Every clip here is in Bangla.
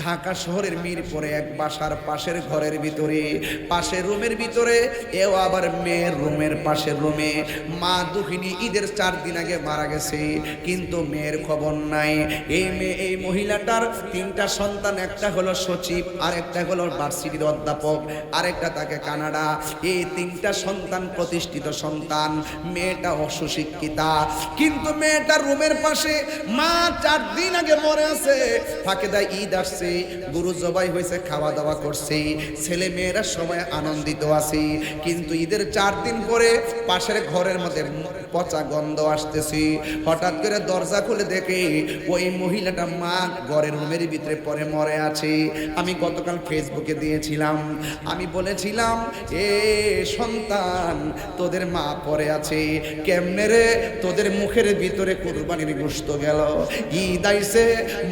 ঢাকা শহরের মিরপুরে এক বাসার পাশের ঘরের ভিতরে, পাশের রুমের ভিতরে, এও আবার মেয়ের রুমের পাশের রুমে। মা দুঃখিনী, ঈদের 4 দিন আগে মারা গেছে, কিন্তু মেয়ের খবর নাই। এই মহিলাটার 3টা সন্তান, একটা হলো সচিব, আর একটা হলো ভার্সিটির অধ্যাপক, আরেকটা তাকে কানাডা। এই 3টা সন্তান প্রতিষ্ঠিত সন্তান। মেয়েটা অসুশিক্ষিতা, কিন্তু মেয়েটার রুমের পাশে মা 4 দিন আগে মরে আছে। ফাঁকে দেয় ঈদ আসছে, গরু জবাই হয়েছে, খাওয়া দাওয়া করছে, ছেলে মেয়েরা সবাই আনন্দিত আছে। কিন্তু ঈদের 4 দিন পরে পাশের ঘরের মধ্যে পচা গন্ধ আসতেছে। হঠাৎ করে দরজা খুলে দেখে ওই মহিলাটা মা ঘরের রুমের ভিতরে পরে মরে আছে। আমি গতকাল ফেসবুকে দিয়েছিলাম, আমি বলেছিলাম, এ সন্তান তোদের মা পরে আছে কেমনে রে? তোদের মুখের ভিতরে কুরবানির গোশত গেল, ঈদ আইছে,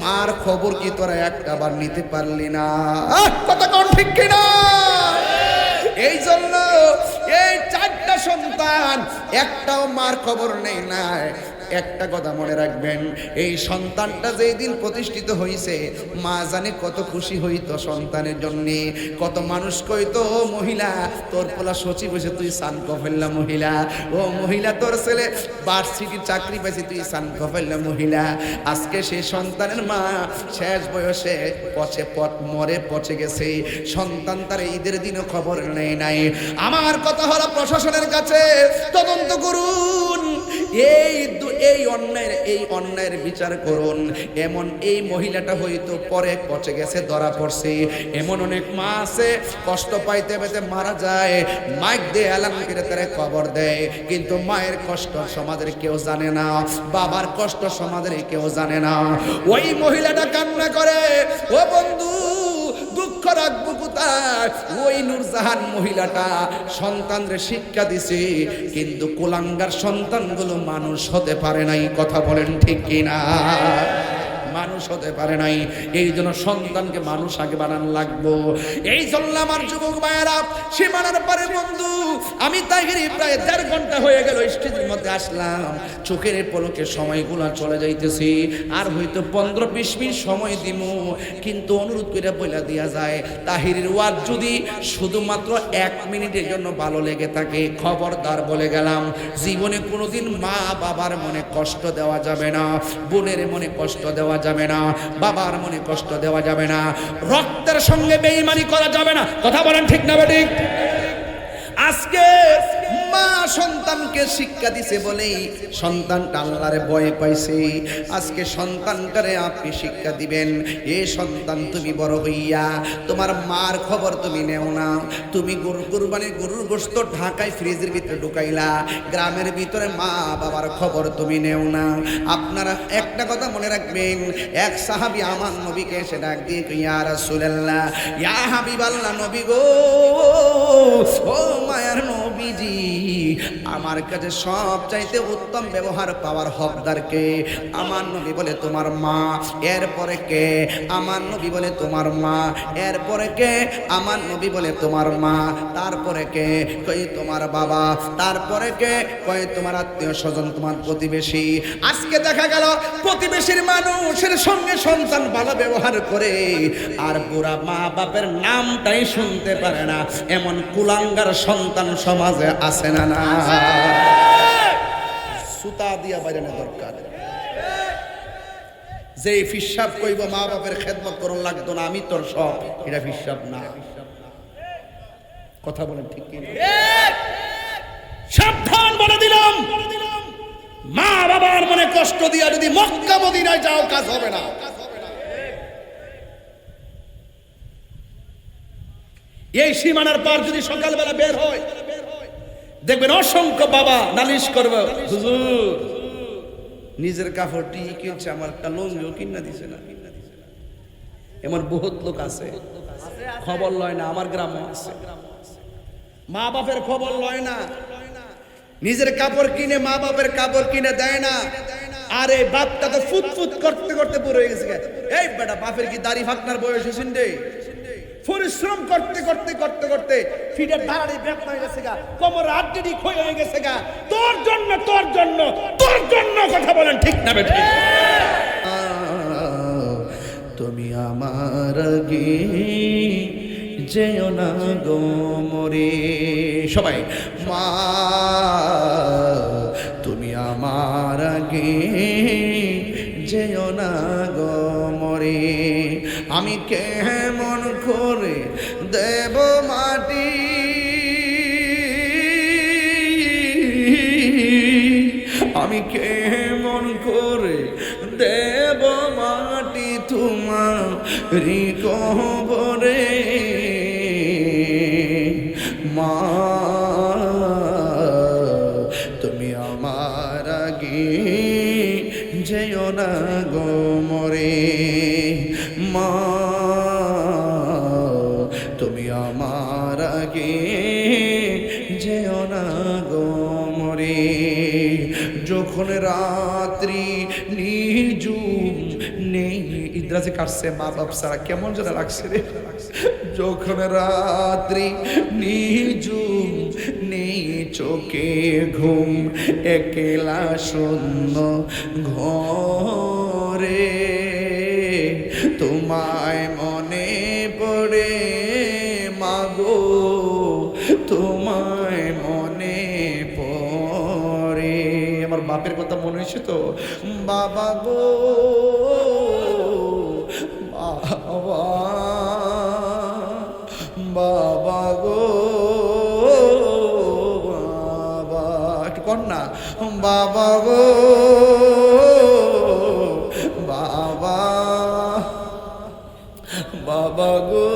মার খবর কি তোরা একটা বার নিতে পারলি না? কথা কোন ঠিক কিনা? এই জন্য এই 4টা সন্তান, একটাও মার খবর নেই না। একটা কথা মনে রাখবেন, এই সন্তানটা যেই দিন প্রতিষ্ঠিত হয়েছে, মা জানে কত খুশি হইতো সন্তানের জন্য। কত মানুষ কইতো, ও মহিলা তোর পোলা সচিব হয়েছে, তুই সান কফেল্লা মহিলা। ও মহিলা তোর ছেলে ভার্সিটির চাকরি পাইছে, তুই সান কফেল্লা মহিলা। আজকে সেই সন্তানের মা শেষ বয়সে মরে পচে গেছে। সন্তান তার ঈদের দিনও খবর নেই নাই। আমার কথা হলো, প্রশাসনের কাছে তদন্ত করুন, এই অন্যায়ের বিচার করুন। এমন এই মহিলাটা হয়তো পরে পচে গেছে, ধরা পড়ছে। এমন অনেক মা আছে কষ্ট পাইতে পাইতে মারা যায়, মাইক দিয়ে এলান করে তারা খবর দেয়, কিন্তু মায়ের কষ্ট সমাজের কেউ জানে না, বাবার কষ্ট সমাজের কেউ জানে না। ওই মহিলাটা কান্না করে, ও বন্ধু দুঃখ রাখবো কোথায়? ওই নূরজাহান মহিলাটা সন্তানদের শিক্ষা দিছে, কিন্তু কুলাঙ্গার সন্তানগুলো মানুষ হতে পারে নাই। কথা বলেন ঠিক কিনা? মানুষ হতে পারে নাই। এই জন্য সন্তানকে মানুষ আগে বানানো লাগবো। এই জন্য আমার যুবক ভাইয়েরা, সীমানার পারে বন্ধু, আমি তাহিরি প্রায় 1.5 ঘন্টা হয়ে গেল স্টেজের মধ্যে আসলাম। চোখের পলকে সময়গুলো চলে যাইতেছি, আর হয়তো 15-20 মিনিট সময় দিব, কিন্তু অনুরোধ করে বলে দেওয়া যায়, তাহিরির ওয়াজ যদি শুধুমাত্র 1 মিনিটের জন্য ভালো লেগে থাকে, খবরদার বলে গেলাম, জীবনে কোনোদিন মা বাবার মনে কষ্ট দেওয়া যাবে না, বোনের মনে কষ্ট দেওয়া যাবে না, বাবার মনে কষ্ট দেওয়া যাবে না, রক্তের সঙ্গে বেঈমানি করা যাবে না। কথা বলেন ঠিক না বেঠিক? আজকে মা সন্তানকে শিক্ষা দিছে বলেই সন্তানটা আল্লাহর ভয় পাইছে। আজকে সন্তানটারে আপনি শিক্ষা দিবেন, এ সন্তান তুমি বড় হইয়া তোমার মার খবর তুমি নেও না। তুমি কুরবানির গরুর গোশত ঢাকায় ফ্রিজের ভিতরে ঢুকাইলা, গ্রামের ভিতরে মা বাবার খবর তুমি নেও না। আপনারা একটা কথা মনে রাখবেন, এক সাহাবী আমার নবীকে এসে ডাক দিয়ে, ইয়া রাসূলুল্লাহ, ইয়া হাবিবাল্লাহ, নবী গো, ও মায়ার নবীজি, আমার কাছে সব চাইতে উত্তম ব্যবহার পাওয়ার হকদার কে? আমার নবী বলে তোমার মা। এরপরে কে? আমার নবী বলে তোমার মা। এরপরে কে? আমার নবী বলে তোমার মা। তারপরে কে? কই তোমার বাবা। তারপরে কে? কই তোমার আত্মীয় স্বজন, তোমার প্রতিবেশী। আজকে দেখা গেল প্রতিবেশীর মানুষের সঙ্গে সন্তান ভালো ব্যবহার করে, আর বুড়া মা বাপের নামটাই শুনতে পারে না, এমন কুলাঙ্গার সন্তান সমাজে আছে না? না, সুতা দিয়া বাজানো দরকার। যে ফিসাব কইব মা বাপের খেদমত করন লাগতো না, আমি তোর সব, এটা ফিসাব না। কথা বলেন ঠিক কি? সাবধান বলে দিলাম, মা বাবার মনে কষ্ট দিয়া যদি মক্কা মদিনায় যাও, কাজ হবে না। এই সীমানার পার যদি সকালবেলা বের হয়, দেখবেন অসংখ্য বাবা নালিশ করবে, হুজুর নিজের কাপড়টি কিনছে, আমার একটা লঙ্গিও কিনা দিছে না। এমন বহুত লোক আছে, খবর লয় না। আমার গ্রামে আছে, মা বাপের খবর লয় না, নিজের কাপড় কিনে মা বাপের কাপড় কিনে দেয় না। আরে বাপটা তো ফুটফুট করতে করতে পুরো হয়ে গেছে। এই বেটা, বাপের কি দাড়ি ফাকনার বয়স হয়েছে রে? পরিশ্রম করতে করতে করতে করতে ফিডের দাঁড়ানি ব্যথা হয়ে গেছে গা, কোমর হাড্ডি ক্ষয় হয়ে গেছে গা। তোর জন্য তোর জন্য তোর জন্য, কথা বলেন ঠিক না বেঠিক? তুমি আমার আগে যেও না গো মরে। সবাই মা তুমি আমার আগে যেও না গো মরে। আমি কেমন করে দেব মাটি, আমি কেমন করে দেব মাটি তোমার কবরে। মা তুমি আমার আগে যেও না গো মরে। মা তুমি আমার আগে যেও না গো মরে। যখন রাত্রি নিঝুম নেই, ইদ্রাজে কাটছে মা বাপ সারা কেমন যেন লাগছে রে। যখন রাত্রি নিঝুম নেই চোখে ঘুম, একলা শূন্য ঘরে তোমায় মনে পড়ে মাগো, তোমায় মনে পড়ে। আমার বাপের কথা মনে হয়েছে তো, বাবা গো বাবা, বাবা গো বাবা, একটু কর না, বাবা গো বাবা, বাবা গো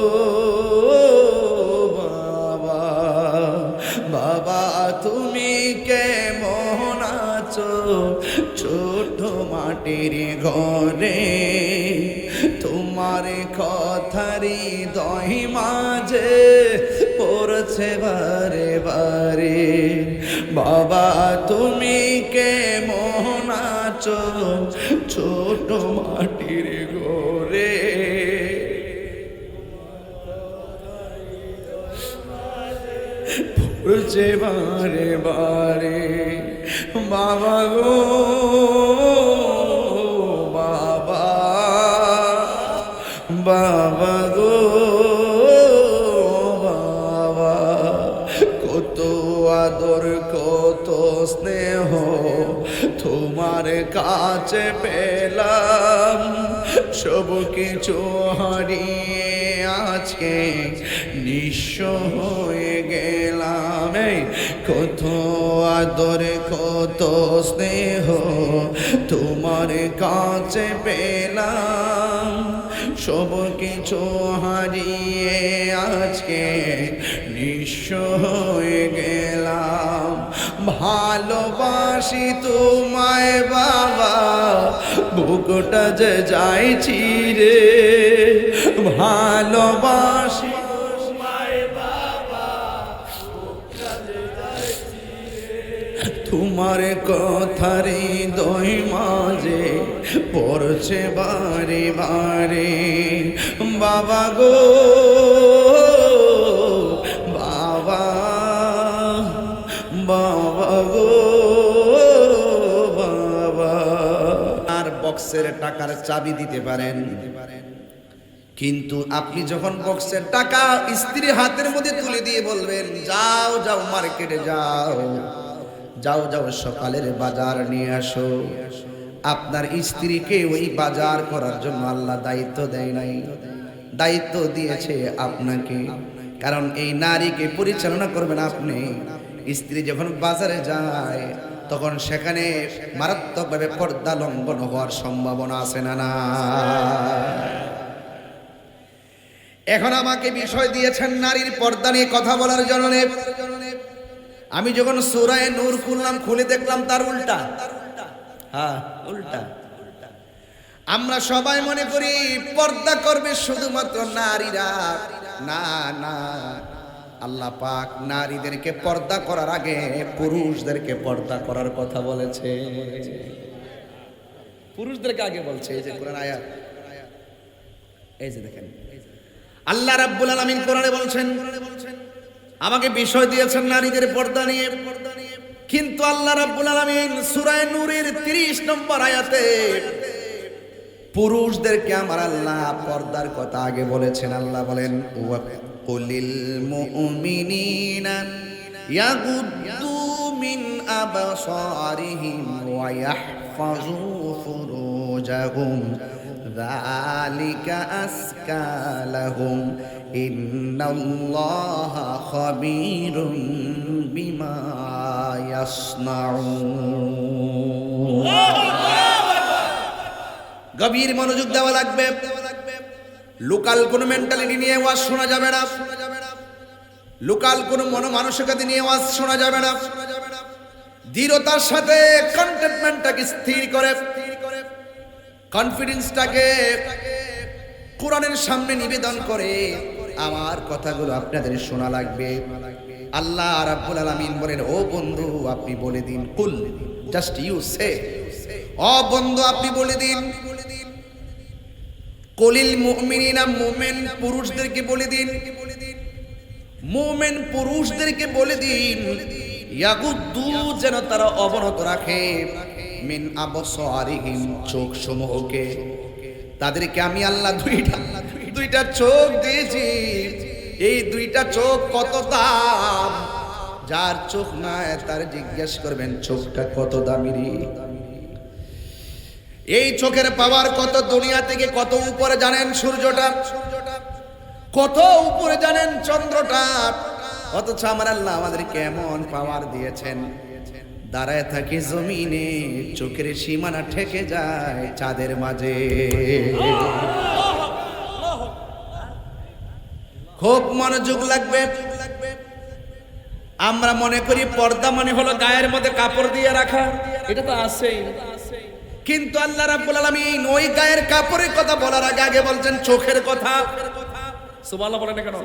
বাবা, বাবা তুমি কেমন আছো ছোট মাটির ঘরে, তোমার কথারি দহি মাঝে পড়ছে বারে বারে। বাবা তুমি কেমন আছো ছোট মাটির ঘরে, পড়ছে বারে বারে। বাবা গো বাবা, বাবা গো বাবা, কত আদর কত স্নেহ তোমার কাছে পেলাম, সব কিছু হারিয়ে আজকে নিঃস্ব হয়ে গেলাম। কত আদর কত স্নেহ তোমার কাছে পেলাম, সব কিছু হারিয়ে আজকে নিঃস্ব হয়ে গেলাম। ভালোবাসি তোমায় বাবা, বুকটা যে যাইছি রে। ভালোবাসি তোমায় বাবা, বুকটা যে যাইছি রে। তোমার কথারে দই মাঝে পড়ছে বারে বারে। বাবা গো বাবা, বাবা গো বাবা। আর বক্সের টাকার চাবি দিতে পারেন, কিন্তু আপনি যখন বক্সের টাকা স্ত্রীর হাতের মধ্যে তুলে দিয়ে বলবেন যাও যাও মার্কেটে যাও, যাও যাও সকালের বাজার নিয়ে আসো, আপনার স্ত্রীকে ওই বাজার করার জন্য আল্লাহ দায়িত্ব দেয় নাই, দায়িত্ব দিয়েছে আপনাকে। কারণ এই নারীকে পরিচালনা করবেন আপনি। স্ত্রী যখন বাজারে যায় তখন সেখানে মারাত্মকভাবে পর্দা লঙ্ঘন হওয়ার সম্ভাবনা আছে না না? এখন আমাকে বিষয় দিয়েছেন নারীর পর্দা নিয়ে কথা বলার জন্য। আমি যখন সূরা নূর খুললাম, খুলে দেখলাম তার উল্টা। হ্যাঁ উল্টা। আমরা সবাই মনে করি পর্দা করবে শুধুমাত্র নারীরা। না না, আল্লাহ পাক নারীদেরকে পর্দা করার আগে পুরুষদেরকে পর্দা করার কথা বলেছে। পুরুষদেরকে আগে বলছে। এই যে কোরআন আয়াত, এই যে দেখেন আল্লাহ রাব্বুল আলামিন কোরআনে বলছেন, আমাকে বিষয় দিয়েছেন নারীদের পর্দা নিয়ে। কিন্তু আল্লাহ রাব্বুল আলামিন সূরা নূরের 30 নম্বর আয়াতে পুরুষদেরকে আমার আল্লাহ পর্দার কথা আগে বলেছেন। আল্লাহ বলেন কুলিল মুমিনিনা ইয়াগুদ্দু মিন আবসারিহিম ওয়া ইয়াহফাযু ফুরুজাহুম যালিকা আসকা লাহুম ইন্নাল্লাহা খাবীরুম বিমা ইয়াসনাউন। গভীর মনোযোগ দেওয়া লাগবে। লোকাল কোন মেন্টালিটি নিয়ে ওয়াজ শোনা যাবে না, লোকাল কোন মনোমানসিকতা নিয়ে ওয়াজ শোনা যাবে না। দৃঢ়তার সাথে কন্টেন্টমেন্টটাকে স্থির করে, কনফিডেন্সটাকে কোরআনের সামনে নিবেদন করে আমার কথাগুলো আপনাদের শোনা লাগবে। আল্লাহ রাব্বুল আলামিন বলেন, ও বন্ধু আপনি বলে দিন, কুল, জাস্ট ইউ সে, ও বন্ধু আপনি বলে দিন, কলিল মুমিনিনা, মুমিন পুরুষদেরকে বলে দিন, মুমিন পুরুষদেরকে বলে দিন, ইয়াগুদ্দু, যেন তারা অবনত রাখে, মিন আবসারিহিম, চোখ সমূহকে। তাদেরকে আমি আল্লাহ দুইটা চোখ দিয়েছি। এই দুইটা চোখ কত দাম, যার চোখ নাই তার জিজ্ঞেস করবেন চোখটা কত দামি রে। এই চোখের পাওয়ার কত, দুনিয়া থেকে কত উপরে জানেন সূর্যটা, কত উপরে জানেন চন্দ্রটা, অথচ আমার আল্লাহ আমাদের কেমন পাওয়ার দিয়েছেন। দাঁড়ায় থাকি জমিনে, চোখের সীমানা ঠেকে যায় চাঁদের মাঝে। খুব মনোযোগ লাগবে। আমরা মনে করি পর্দা মানে হলো গায়ের মধ্যে কাপড় দিয়ে রাখা, এটা তো আছেই, কিন্তু আল্লাহ রাব্বুল আলামিন ওই গায়ের কাপড়ের কথা বলার আগে আগে বলছেন চোখের কথা। সুবহানাল্লাহ বলেন কেন?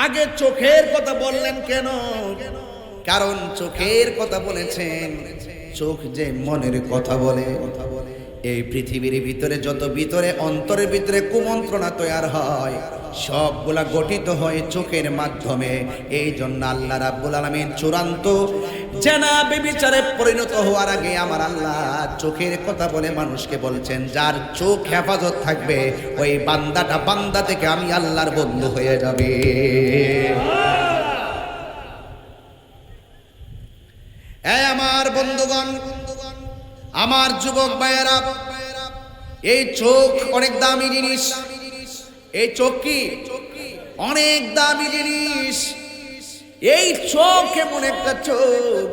আগে চোখের কথা বললেন কেন? কারণ চোখের কথা বলেছেন, চোখ যে মনের কথা বলে। এই পৃথিবীর ভিতরে যত ভিতরে অন্তরের ভিতরে কুমন্ত্রণা তৈরি হয়, সবগুলা গঠিত হয় চোখের মাধ্যমে। এই জন্য আল্লাহ রাব্বুল আলামিন চূড়ান্ত জানাবে বিচারে পরিণত হওয়ার আগে আমার আল্লাহ চোখের কথা বলে মানুষকে বলছেন, যার চোখ হেফাজত থাকবে ওই বান্দাটা বান্দা থেকে আমি আল্লাহর বন্ধু হয়ে যাবে। এই আমার বন্ধুগণ, আমার যুবক ভাইয়েরা, এই চোখ অনেক দামি জিনিস। এই চোখ কি অনেক দামি জিনিস। এই চোখ এমন একটা চোখ,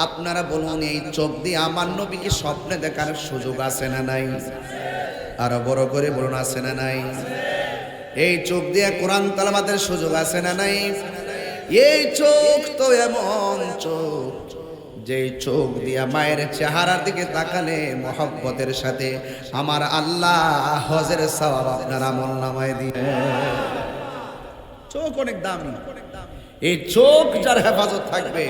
আপনারা বলুন এই চোখ দিয়ে আমার নবীকে স্বপ্নে দেখার সুযোগ আছে না নাই? আরো বড় করে বলুন, আছে না নাই? এই চোখ দিয়ে কোরআন তেলাওয়াতের সুযোগ আছে না নাই? এই চোখ তো এমন চোখ, যে চোখ দিয়া মায়ের চেহারার দিকে তাকালে মহব্বতের সাথে আমার আল্লাহ হজের সওয়াব আপনার আমলনামায় দিয়ে। চোখ অনেক দামি। এই চোখ যার হেফাজত থাকবে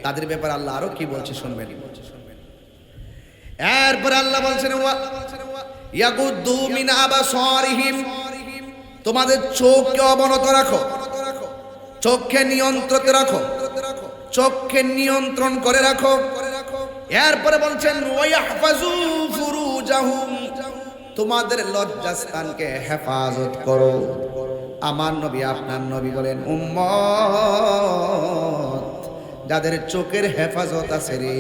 তাদের ব্যাপারে আল্লাহ আরো কি বলছে শুনবেন। এরপর আল্লাহ বলছেন, ইয়াগুদ্দু মিন আবসারিহিম, তোমাদের চোখকে অবনত রাখো, চোখকে নিয়ন্ত্রণে রাখো, চোখকে নিয়ন্ত্রণ করে রাখো। এরপরে বলছেন ওয়াহফাজু ফুরুজাহুম, তোমাদের লজ্জাস্থানকে হেফাজত করো। আমার নবী আপনার নবী বলেন, উম্মত যাদের চোখের হেফাজত আছে রে,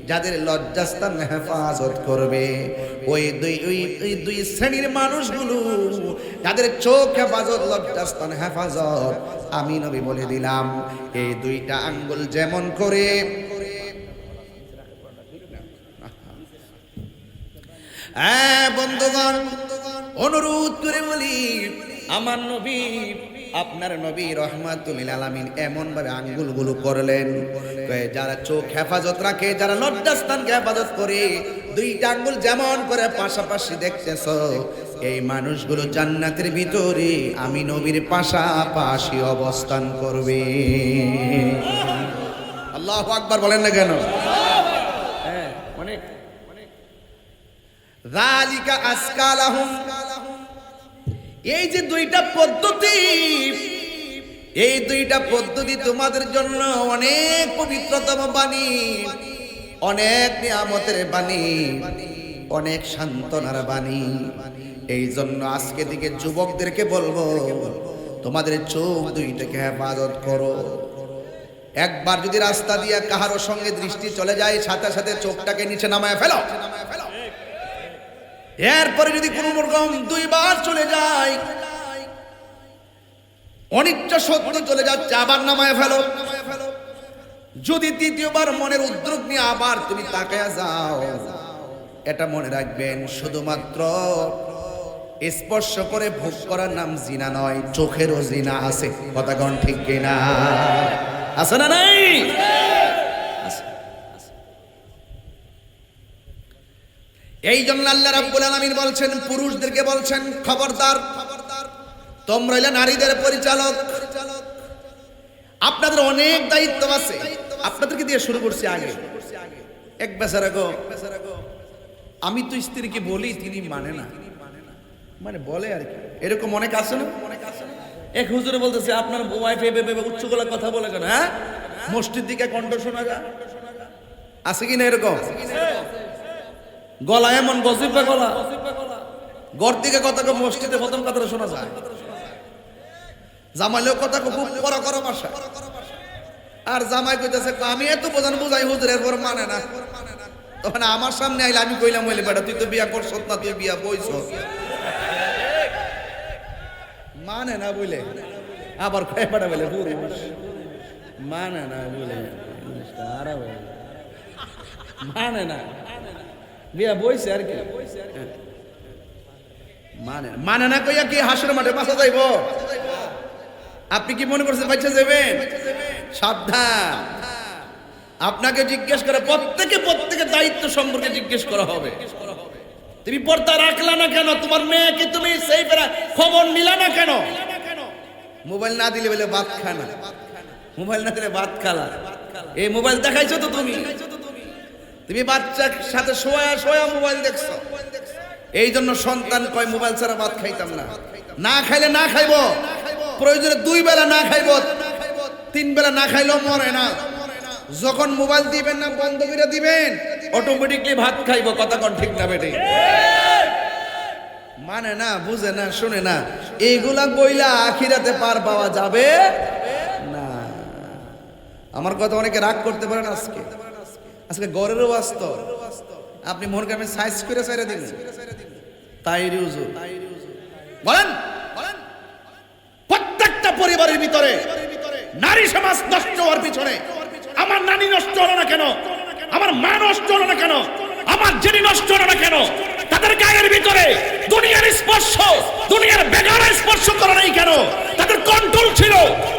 যাদের লজ্জাস্থান হেফাজত করবে, ওই দুই শ্রেণীর মানুষগুলো, যাদের চোখ হেফাজত, লজ্জাস্থান হেফাজত, আমি নবী বলে দিলাম এই দুইটা আঙ্গুল যেমন করে বন্ধুগণ অনুরোধ করে বলি, আমার নবী আপনার নবী রহমাতুল লিল আলামিন এমন ভাবে আঙ্গুলগুলো করলেন, যারা চোখ হেফাজত রাখে, যারা লজ্জাস্থানকে হেফাজত করে, দুইটা আঙ্গুল যেমন করে পাশাপাশি দেখতেছ, এই মানুষগুলো জান্নাতের ভিতরে আমি নবীর পাশাপাশি অবস্থান করবে। আল্লাহু আকবার বলেন না কেন? হ্যাঁ, অনেক যালিকা আসকা লাহুম, এই যে দুইটা পদ্ধতি, এই দুইটা পদ্ধতি তোমাদের জন্য অনেক পবিত্রতম বাণী, অনেক নিয়ামতের বাণী। অনেক সান্ত্বনার বাণী। এই জন্য আজকে থেকে যুবকদেরকে বলবো, তোমাদের চোখ দুইটাকে হেফাজত করো। একবার যদি রাস্তা দিয়ে কাহারো সঙ্গে দৃষ্টি চলে যায়, সাথে সাথে চোখটাকে নিচে নামায় ফেলো। এরপরে যদি কোনো রকম দুইবার চলে যায়, অনিচ্ছা সত্য চলে যাচ্ছে, আবার নামায় ফেলো। যদি তৃতীয়বার মনের উদ্যোগ নিয়ে আবার তুমি তাকায়া যাও, এটা মনে রাখবেন, শুধুমাত্র স্পর্শ করে ভোগ করার নাম জিনা নয়, চোখেরও জিনা আছে। কথা কোন ঠিক কিনা? আছে না নাই? এই জন্য আল্লাহ রাব্বুল আলামিন বলছেন, পুরুষদেরকে বলছেন, খবরদার, তোমরা হইলে নারীদের পরিচালক, আপনাদের অনেক দায়িত্ব আছে। আপনাদেরকে দিয়ে শুরু করছি। আগে এক বেচারা গো, আমি তো স্ত্রীকে বলি, তিনি মানে না, মানে বলে আর কি, এরকম অনেক আছে না? এক হুজুরে বলতেছে, আপনার ওয়াইফ এভাবে উচ্চ গলায় কথা বলে কেন? হ্যাঁ, মসজিদ দিকে কণ্ঠ শোনা যায়, আছে কিনা এরকম? গলা এমন গজিবা গলা, ঘর দিকে কথা, মসজিদে প্রথম কথাটা শোনা যায়। জামাইলেও কথা খুব করা করা ভাষা, আর জামাই কইতেছে, আমি এত বোঝান বুঝাই হুজুর, এরপর মানে না। তখন আমার সামনে আইলে আমি কইলাম, বলে বেটা তুই তো বিয়া করছ না, তুই বিয়া বইছ, মানে না বলে আবার কয়ে বেটা বলে পুরুষ মানে না বলে, মানে না, বিয়া বইছে আর কি, মানে না কইয়া কি হাসুর মাঠে বাঁচা যাইব? আপনি কি মনে করছেন বাচ্চা যাবেন? সাবধান, আপনাকে জিজ্ঞেস করে, প্রত্যেকে দায়িত্ব সম্পর্কে জিজ্ঞেস করা হবে। তুমি পর্দা রাখলা না কেন? তোমার মেয়েকে তুমি সেই খবর নিলা না কেন? মোবাইল না দিলে বলে ভাত খানা, মোবাইল না দিলে ভাত খালা। এই মোবাইল দেখাইছো তো তুমি বাচ্চার সাথে শোয়া মোবাইল দেখছো। এই জন্য সন্তান কয়, মোবাইল ছাড়া ভাত খাইতাম না। না খাইলে না খাইবো, প্রয়োজনে 2 বেলা না খাইবো, 3 বেলা না খাইলেও মরে না। যখন মোবাইল দিবেন না, বন্ধ করে দিবেন, অটোমেটিকলি ভাত খাইবো। কথা কোন ঠিক না বেটে? মানে না, বুঝে না, শুনে না, এইগুলা বইলা আখিরাতে পার পাওয়া যাবে না। আমার কথা অনেকে রাগ করতে পারেন। আজকে গড়েরও বাস্তব, আপনি মনে করেন সাইজ করে সাইরে দিন, তাই হুজুর বলেন। প্রত্যেকটা পরিবারের ভিতরে নারী সমাজ নষ্ট হওয়ার পিছনে, আমার নানি নষ্ট হলো না কেন, আমার মা নষ্ট হলো না কেন, আমার জেনি নষ্ট হলো না কেন, তাদের গায়ের ভিতরে দুনিয়ার স্পর্শ, দুনিয়ার বেগারের স্পর্শ করে নাই কেন? তাদের কন্ট্রোল ছিল,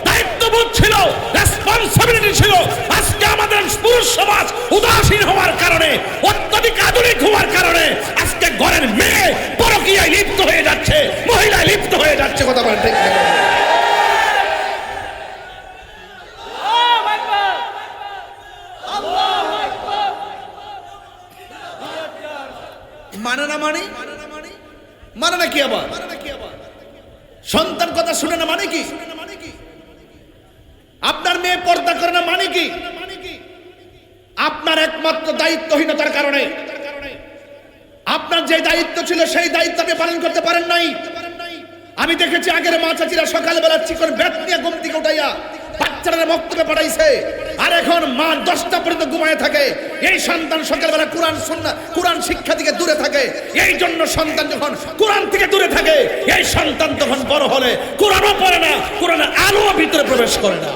দায়িত্ববোধ ছিল, রেসপন্সিবিলিটি ছিল। আজকে আমাদের পুরুষ সমাজ উদাসীন হওয়ার কারণে, অত্যধিক আধুনিক হওয়ার কারণে আজকে ঘরের মেয়ে পরকীয়ায় লিপ্ত হয়ে যাচ্ছে, মহিলায় লিপ্ত হয়ে যাচ্ছে। কথা বলেন ঠিক না? মানে না কি? আবার সন্তান কথা শুনে না মানে কি? আপনার মেয়ে পর্দা করে না মানে কি? আপনার একমাত্র দায়িত্বহীনতার কারণে, আপনার যে দায়িত্ব ছিল সেই দায়িত্ব আপনি পালন করতে পারেন নাই। আমি দেখেছি আগের মা চাচিরা সকালবেলা চিকন ব্যাট নিয়ে ঘুম থেকে উঠাইয়া বাচ্চারা মক্তবে পাঠাইছে, আর এখন মা 10টা পর্যন্ত ঘুমায় থাকে। এই সন্তান সকালবেলা কোরআন শিক্ষা থেকে দূরে থাকে। এই জন্য সন্তান যখন কোরআন থেকে দূরে থাকে, এই সন্তান তখন বড় হলে কোরআনও পড়ে না, কোরআনের আলো ভিতরে প্রবেশ করে না।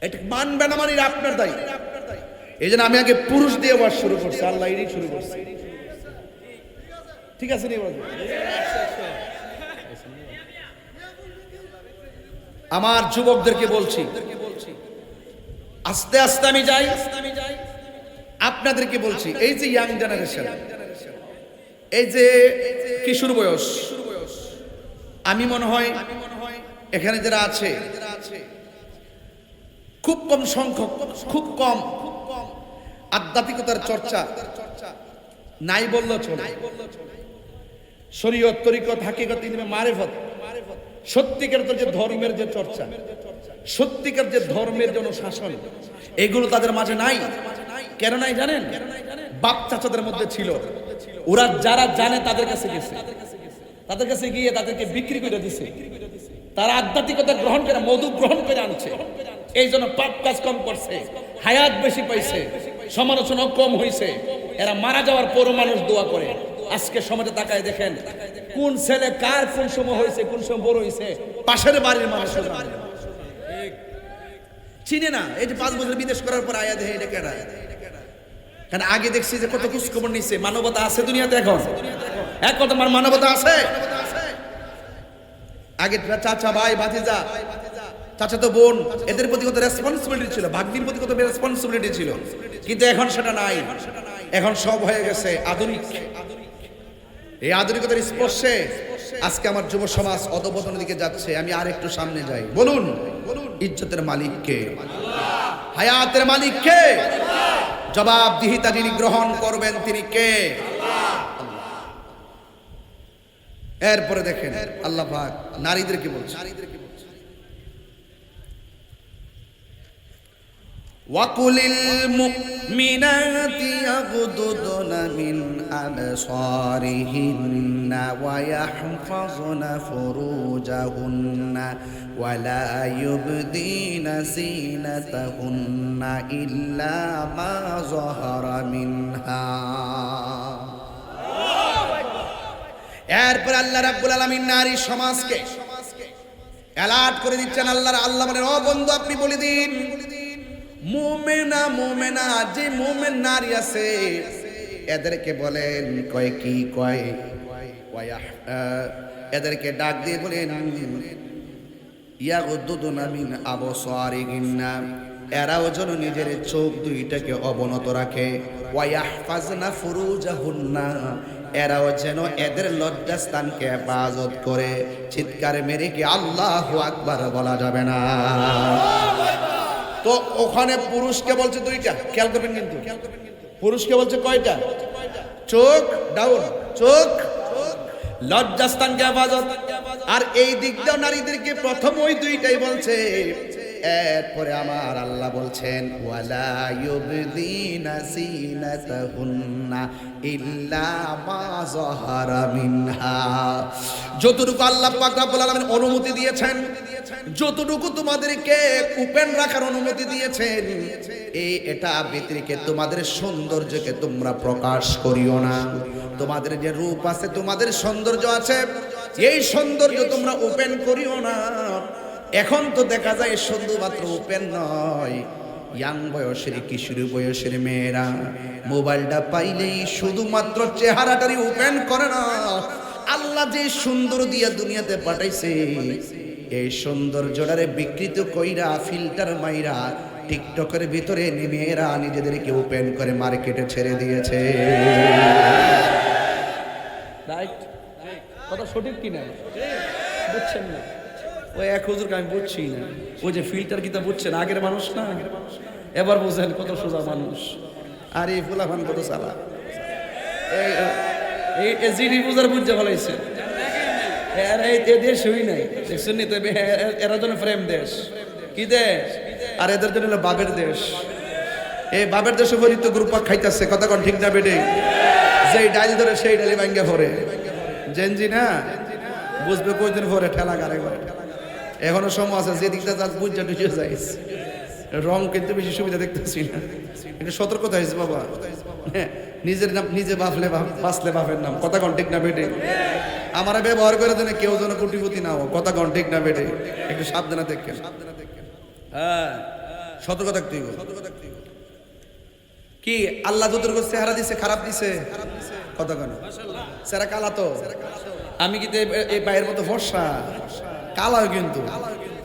এটা মানবে না, মানে আপনার দায়িত্ব। এই জন্য আমি আগে পুরুষ দিয়ে ওয়াজ শুরু করছি, আল্লাহ এরই শুরু করছি। ঠিক আছে নি? আমার যুবকদেরকে বলছি, আস্তে আস্তে আমি যাই। আপনাদেরকে বলছি, এই যে ইয়াং জেনারেশন, এই যে কিশোর বয়স, আমি মনে হয় এখানে যারা আছে খুব কম সংখ্যক, খুব কম আধ্যাত্মিকতার চর্চা নাই বললেও চলে। শরীয়ত, তরিকত, হাকিকত, মারিফত, সত্যিকার যে ধর্মের যে চর্চা, সত্যিকার যে ধর্মের যে অনুশাসন, এগুলো তাদের মাঝে নাই। কেন নাই জানেন? বাপ চাচাদের মধ্যে ছিল, ওরা যারা জানে তাদের কাছে গেছে, তাদের কাছে গিয়ে তাদেরকে বিক্রি করে দিছে। তারা আধ্যাত্মিকতা গ্রহণ করে, মধু গ্রহণ করে আনছে, এই জন্য পাপ কাজ কম করছে, হায়াত বেশি পাইছে, সমালোচনা কম হয়েছে। এরা মারা যাওয়ার পরও মানুষ দোয়া করে। আজকে সমাজে তাকায় দেখেন কোন ছেলে কার কোন সময় হয়েছে, কোন সময় বড় হয়েছে, পাশের বাড়ির মানুষ চিনে না। এই যে 5 বছর বিদেশ করার পর আয়া দেখে এটা কেনা, কারণ আগে দেখছি যে কত খোঁজ খবর নিচ্ছে। মানবতা আছে দুনিয়াতে এখন? এক কথা মানবতা আছে? আগে চাচা ভাই ভাতিজা, চাচা তো বোন, এদের প্রতি কত রেসপন্সিবিলিটি ছিল, ভাগ্নির প্রতি কত রেসপন্সিবিলিটি ছিল, কিন্তু এখন সেটা নাই। এখন সব হয়ে গেছে আধুনিক। এই আধুনিকতার স্পর্শে আজকে আমার যুব সমাজ অধঃপতনের দিকে যাচ্ছে। আমি আর একটু সামনে যাই। বলুন, ইজ্জতের মালিক কে? হায়াতের মালিক কে? জবাবদিহিতা যিনি গ্রহণ করবেন তিনি কে? এরপরে দেখেন আল্লাহ পাক নারীদেরকে বলছে, ওয়াকুলিল মুমিনাতি ইয়াগুদুদনা মিন আবসারিহিন্না ওয়া ইয়াহফাযনা ফুরুজাহুন্না ওয়া লা ইউবদিনা যিনাতাহুন্না ইল্লা মা যাহারা মিনহা। এরপর আল্লাহ রাব্বুল আলামিন নারী সমাজকে অ্যালার্ট করে দিচ্ছেন। আল্লাহ বলেন, ও বন্ধু আপনি বলে দিন, মুমিনা যে মুমিন নারী আছে এদেরকে বলেন, কয় কি কয়, এদেরকে ডাক দিয়ে বলেন, ইয়াগুদুদনা মিন আবসারিহিন্না, এরাও যেন নিজের চোখ দুইটাকে অবনত রাখে, ওয়া ইয়াহফাজনা ফুরুজাহুন্না, এরাও যেন এদের লজ্জাস্থানকে হেফাজত করে। চিৎকার মেরে কি আল্লাহু আকবার বলা যাবে না? তো ওখানে পুরুষকে বলছে দুইটা, খেয়াল করবেন কিন্তু, পুরুষকে বলছে কয়টা? চোখ ডাউন, চোখ লজ্জাস্থানকে হেফাজত। আর এই দিকটাও নারীদেরকে প্রথম ওই দুইটাই বলছে। এরপরে আমার আল্লাহ বলছেন, ওয়ালা ইউবদিনা যিনাতাহুন্না ইল্লা মা যাহারা মিনহা, যতটুকু আল্লাহ পাক রব্বুল আলামিন অনুমতি দিয়েছেন, যতটুকু তোমাদেরকে ওপেন রাখার অনুমতি দিয়েছেন, এটা ব্যতিরেকে তোমাদের সৌন্দর্যকে তোমরা প্রকাশ করিও না। তোমাদের যে রূপ আছে, তোমাদের সৌন্দর্য আছে, এই সৌন্দর্য তোমরা ওপেন করিও না। এখন তো দেখা যায় শুধুমাত্র ওপেন নয়, ইয়াং বয়সের, কিশোরী বয়সের মেয়েরা মোবাইলটা পাইলেই শুধুমাত্র চেহারাটারই ওপেন করে না। আল্লাহ যে সুন্দর দিয়া দুনিয়াতে পাঠাইছে, এই সৌন্দর্যটারে বিকৃত কইরা ফিল্টার মাইরা টিকটকের ভিতরে মেয়েরা নিজেদেরকে ওপেন করে মার্কেটে ছেড়ে দিয়েছে। রাইট? কথা সঠিক কিনা? বুঝছেন না? ওই এক হুজুরকে আমি বুঝছি না, ওই যে ফিল্টার কিতা বুঝছেন, আগের মানুষ না, এবার বুঝেন কত সোজা মানুষ। আর এই ফুলাফান কত চালা, এই জিডি বুঝার বুঝতে ফেলাইছে। দেশ হই নাই, দেখছেন নি? তবে এরা জন্য প্রেম দেশ, কি দেশ? আর এদের জন্য হলো বাবের দেশ। এই বাবের দেশে পরিত গ্রুপ খাইতেছে, কথা কোন ঠিক না বেটে? যেই ডাইল ধরে সেই ডালি ভাঙ্গা পড়ে। জেনজি না বুঝবে কয়দিন পরে ঠেলা গাড়ি করে। এখনো সময় আছে, যে দিকটা যাক বুঝা টুঝে যাইস। রং কিন্তু বেশি সুবিধা দেখতেছি না, একটু সতর্কতা হয়েছে বাবা। নিজের নাম নিজে বাঁচলে বাপের নাম, কথা কোন ঠিক না বেটে? আমারা ব্যবহার করে দেন কেউ যেন কোটিপতি না হোক, কথা কোন ঠিক না বেটে? একটু সাবধানে দেখেন। হ্যাঁ, সতর্ক থাকতে হবে। কি আল্লাহ যতটুকু চেহারা দিছে খারাপ দিছে? কথা কেন? চেহারা কালা তো, আমি কি এই ভাইয়ের মতো ফর্সা? কালা কিন্তু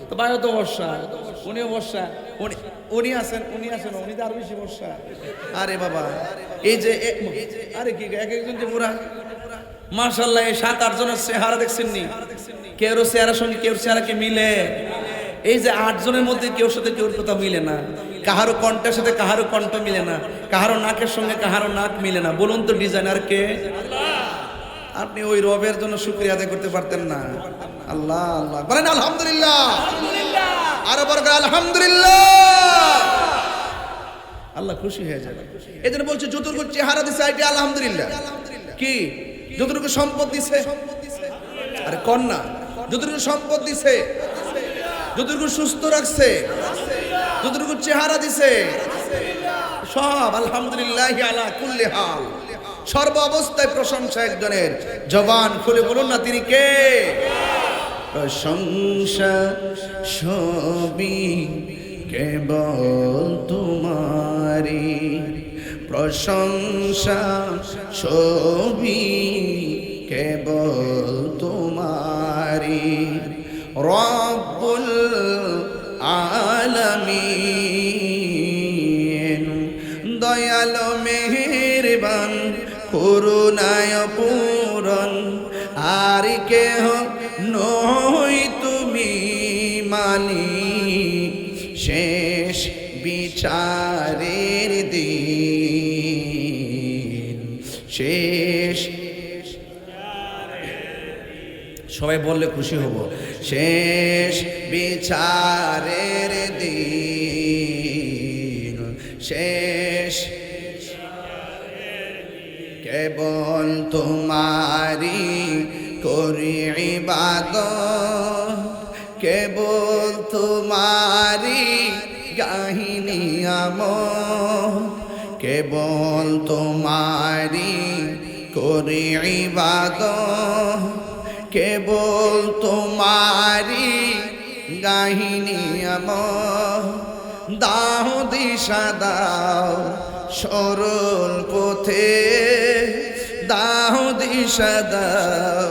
তো ভাইও তো ফর্সা, উনিও ফর্সা, উনি আছেন উনি তো আরো বেশি ফর্সা। আরে বাবা, এই যে আরে কি এক একজন যে পুরা মাশাআল্লাহ, এই 7-8 জনের চেহারা দেখছেন নি? কেউ চেহারার সঙ্গে কেউ চেহারাকে মিলে? এই যে 8 জনের মধ্যে কেউ সাথে কেউর কথা মিলে না, কাহারো কণ্ঠের সাথে কাহারো কণ্ঠ মিলে না, কাহারো নাকের সঙ্গে কাহারো নাক মিলে না। বলুন তো ডিজাইনার কে? আপনি ওই রবের জন্য শুকরিয়া আদায় করতে পারতেন না? আল্লাহ আল্লাহ বলেন আলহামদুলিল্লাহ, আরো বড় করে আলহামদুলিল্লাহ। আল্লাহ খুশি হয়ে যাবে। এই জন্য বলছে যতটুকু চেহারা দিছে আইটি আলহামদুলিল্লাহ, কি যতটুকু সম্পদ দিছে, আরে কন্যা যতটুকু সম্পদ দিছে, যতটুকু সুস্থ রাখছে, যতটুকু চেহারা দিছে, সব আলহামদুলিল্লাহ আলা কুল্লি হাল। সর্ব অবস্থায় প্রশংসা একজনের, জবান খুলে বলুন না তিনি কে? প্রশংসা সবই কেবল তোমারি, প্রশংসা সবই কেবল তোমারি, রব্বুল আলামিন দয়ালো মেহেরবান করুণায় পূরণ, আর কেহ নই তুমি মালিক শেষ বিচারের দিন, শেষ সবাই বললে খুশি হব, শেষ বিচারের দিন, শেষ কেবল তোমারি করি ইবাদত, কেবল তোমারি গাহিনী আমল, কেবল তোমারি করি ইবাদত, কেবল তোমারি গাহিনী আমল, দাও দিশা দাও সরল পথে, দাও দিশা দাও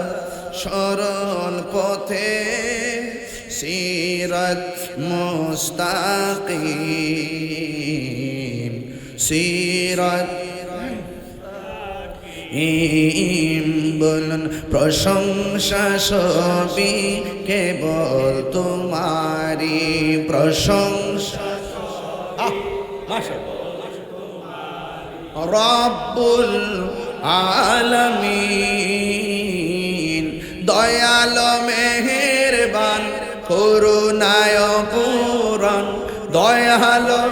সরল পথে, সিরাত মুস্তাকিম, সিরাত বলুন প্রশংসা সবই কেবল তোমারি, প্রশংসা রব্বুল আলামিন দয়ালো মেহেরবান করুণায় পূরণ, দয়ালো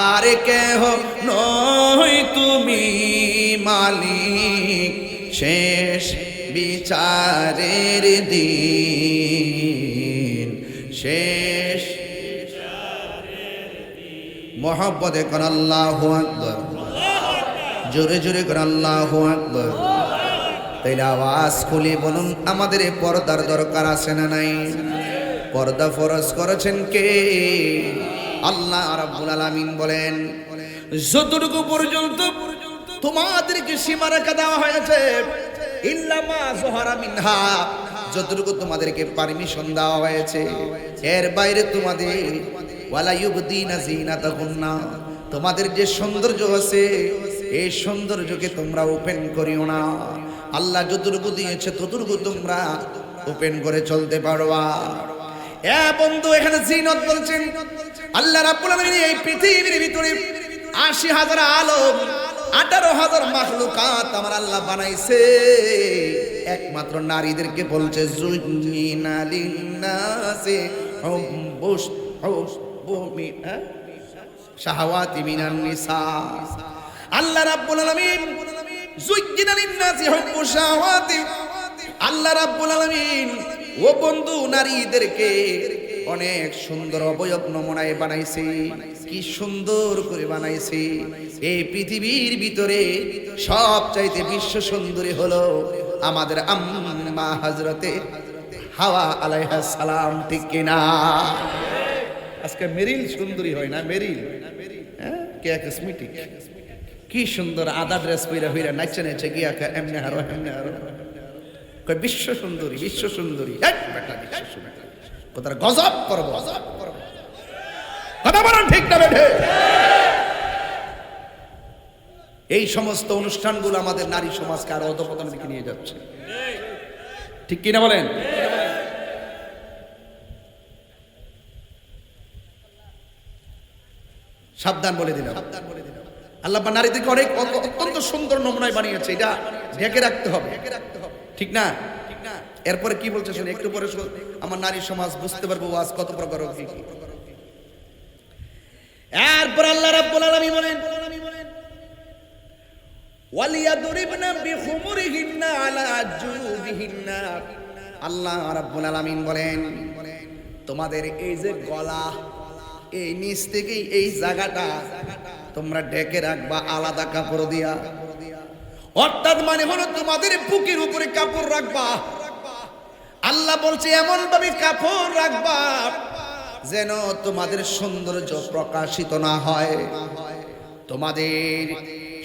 আর কেহ নই তুমি মালিক শেষ বিচারের দিন, শেষ মোহাব্বতে কোন আল্লাহু আকবার, জোরে জোরে কোন আল্লাহু আকবার। তাইলে আওয়াজ খুলে বলুন আমাদের এই পর্দার দরকার আছে না নাই? পর্দা ফরজ করেছেন কে? আল্লাহ রাব্বুল আলামিন বলেন যতটুকু পর্যন্ত তোমাদেরকে সীমারেখা দেওয়া হয়েছে, ইল্লা মা যুহরা মিনহা, যতটুকু তোমাদেরকে পারমিশন দেওয়া হয়েছে এর বাইরে তোমাদের ওয়ালা ইউবদিনা যিনাতাহুন্না, তোমাদের যে সৌন্দর্য আছে এই সৌন্দর্যকে তোমরা ওপেন করিও না। আল্লাহ যতটুকু দিয়েছে ততটুকু তোমরা ওপেন করে চলতে পারবা। এ বন্ধু এখানে জিনত বলছেন আল্লাহ রাব্বুল আলামিন এই পৃথিবীর ভিতরে ৮০,০০০ আলম ১৮,০০০ মাখলুকাত আমার আল্লাহ বানাইছে, একমাত্র নারীদেরকে বলছে যুইনা লিন্নাসি হুব্বুশ শাহাওয়াতি মিনান নিসা। আল্লাহ রাব্বুল আলামিন যুইনা লিন্নাসি হুব্বুশ শাহাওয়াতি, আল্লাহ রাব্বুল আলামিন ও বন্ধু নারীদেরকে অনেক সুন্দর অবয়ব নমুনায় বানাইছে। কি সুন্দর করে বানাইছে! এই পৃথিবীর ভিতরে সবচাইতে বিশ্ব সুন্দরী হলো আমাদের আম্মা হযরতে হাওয়া আলাইহিস সালাম, ঠিক কিনা? আজকে মেরিল সুন্দরী হয় না? মেরিল কে কসমেটিক কি সুন্দর আদা ড্রেস পরে হইরা নাচে নাচে গিয়া এমনে হারো এমনে হারো কই বিশ্ব সুন্দরী, বিশ্ব সুন্দরী। বেটা বিশ্ব সুন্দরী কোথায় গজব করব, কথা বলেন ঠিক না বেঠে? এই সমস্ত অনুষ্ঠানগুলো আমাদের নারী সমাজকে আরো অধঃপতনের দিকে নিয়ে যাচ্ছে, ঠিক কিনা বলেন? সাবধান বলে দিলাম। আল্লাহ নারীদেরকে অনেক অত্যন্ত সুন্দর নমুনায় বানিয়েছে, এটা ঢেকে রাখতে হবে, ঠিক না? এরপরে কি বলছে শুনে একটু পরে শুনুন, আমার নারী সমাজ বুঝতে পারবো ওয়াজ কত প্রকার কি কি। এরপর আল্লাহ রাব্বুল আলামিন বলেন ওয়ালিয়াদরিবনা বিখুমুরিহিন্না আলা জুবিহিন্না। আল্লাহ রাব্বুল আলামিন বলেন তোমাদের এই যে গলা, এই নিচ থেকে এই জায়গাটা তোমরা ঢেকে রাখবা আলাদা কাপড় দিয়া। অর্থাৎ মানে হলো তোমাদের বুকের উপরে কাপড় রাখবা। আল্লাহ বলছে এমন ভাবে কাপড় রাখবা যেন তোমাদের সৌন্দর্য প্রকাশিত না হয়, তোমাদের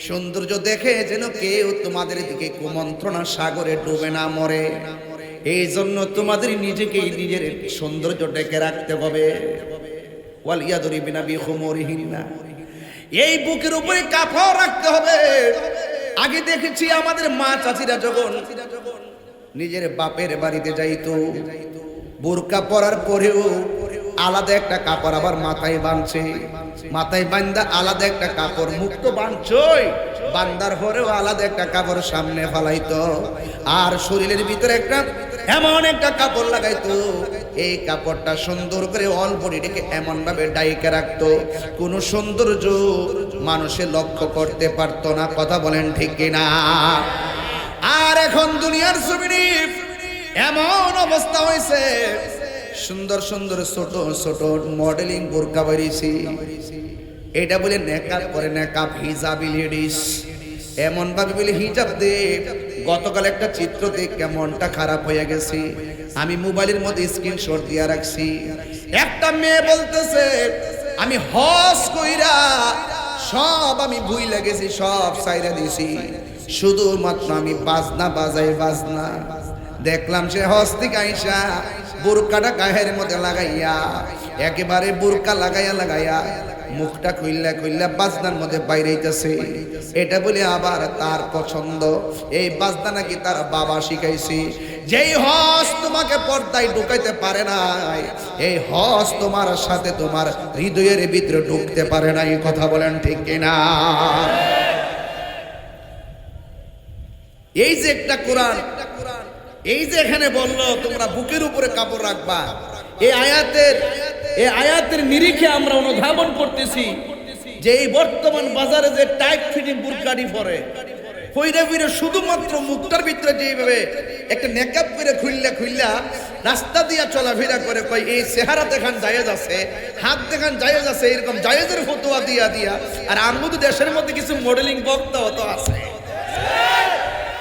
সৌন্দর্য দেখে যেন কেউ তোমাদের দিকে কুমন্ত্রণা সাগরে ডুবে না মরে। এই জন্য তোমাদের নিজেকে নিজের সৌন্দর্য ডেকে রাখতে হবে। ওয়ালিয়াদরিবিনা বিখুমুরিহিন্না, এই বুকের উপরে কাপড় রাখতে হবে। আগে দেখেছি আমাদের মা চাচিরা যখন নিজের বাপের বাড়িতে যাইতো, বোরকা পরার পরেও আলাদা একটা কাপড় আবার মাথায় বাঁধছে, মাথায় বান্ধা আলাদা একটা কাপড়, মুখ তো বাঁধছই, বান্দার পরেও আলাদা একটা কাপড় সামনে ফলাইতো, আর শরীরের ভিতরে একটা এমন একটা কাপড় লাগাইতো, এই কাপড়টা সুন্দর করে অল বডিটাকে এমন ভাবে ডাইকে রাখতো কোন সৌন্দর্য মানুষে লক্ষ্য করতে পারতো না। কথা বলেন ঠিক কিনা? আর এখন দুনিয়ার জমিনে এমন অবস্থা হয়েছে, সুন্দর সুন্দর ছোট ছোট মডেলিং বোরকা বেরিয়েছে, এটা বলে নেকাব করে, নেকাব হিজাবি লেডিস, এমন ভাবে বলে হিজাব দে। গতকাল একটা চিত্র দেখে মনটা খারাপ হয়ে গেছে, আমি মোবাইলের মধ্যে স্ক্রিনশট দিয়ে রাখছি। একটা মেয়ে বলতেছে আমি হজ কইরা সব আমি ভুইলা গেছি, সব সাইরা দিছি, শুধুমাত্র আমি বাজনা বাজাই বাজনা। দেখলাম সে হজ থেকে আইসা বোরকাটা গায়ের মধ্যে লাগাইয়া, একেবারে বোরকা লাগাইয়া লাগাইয়া মুখটা খুইল্লা খুইল্লা বাজনার মধ্যে বাইরেইতেছে। এটা বলে আবার তার পছন্দ, এই বাজনা নাকি তার বাবা শিখাইছে। যেই হজ তোমাকে পর্দায় ঢুকাইতে পারে নাই, এই হজ তোমার সাথে তোমার হৃদয়ের ভিতরে ঢুকতে পারে নাই। কথা বলেন ঠিক কিনা? এই যে একটা কোরআন, এই যে এখানে বললো তোমরা বুকের উপরে কাপড় রাখবা, এই আয়াতের নিরিখে আমরা অনুধাবন করতেছি যে এই বর্তমান বাজারে যে টাইট ফিটিং বুরকাডি পরে কইরা ফিরে শুধুমাত্র মুখটার ভিতরে যেভাবে একটা নেকাব করে খুললা খুললা রাস্তা দিয়া চলাফেরা করে, কই এই চেহারা দেখান জায়েজ আছে, হাত দেখান জায়েজ আছে, এরকম জায়েজের ফতোয়া দিয়া দিয়া। আর আমাদের দেশের মধ্যে কিছু মডেলিং বক্তাও তো আছে,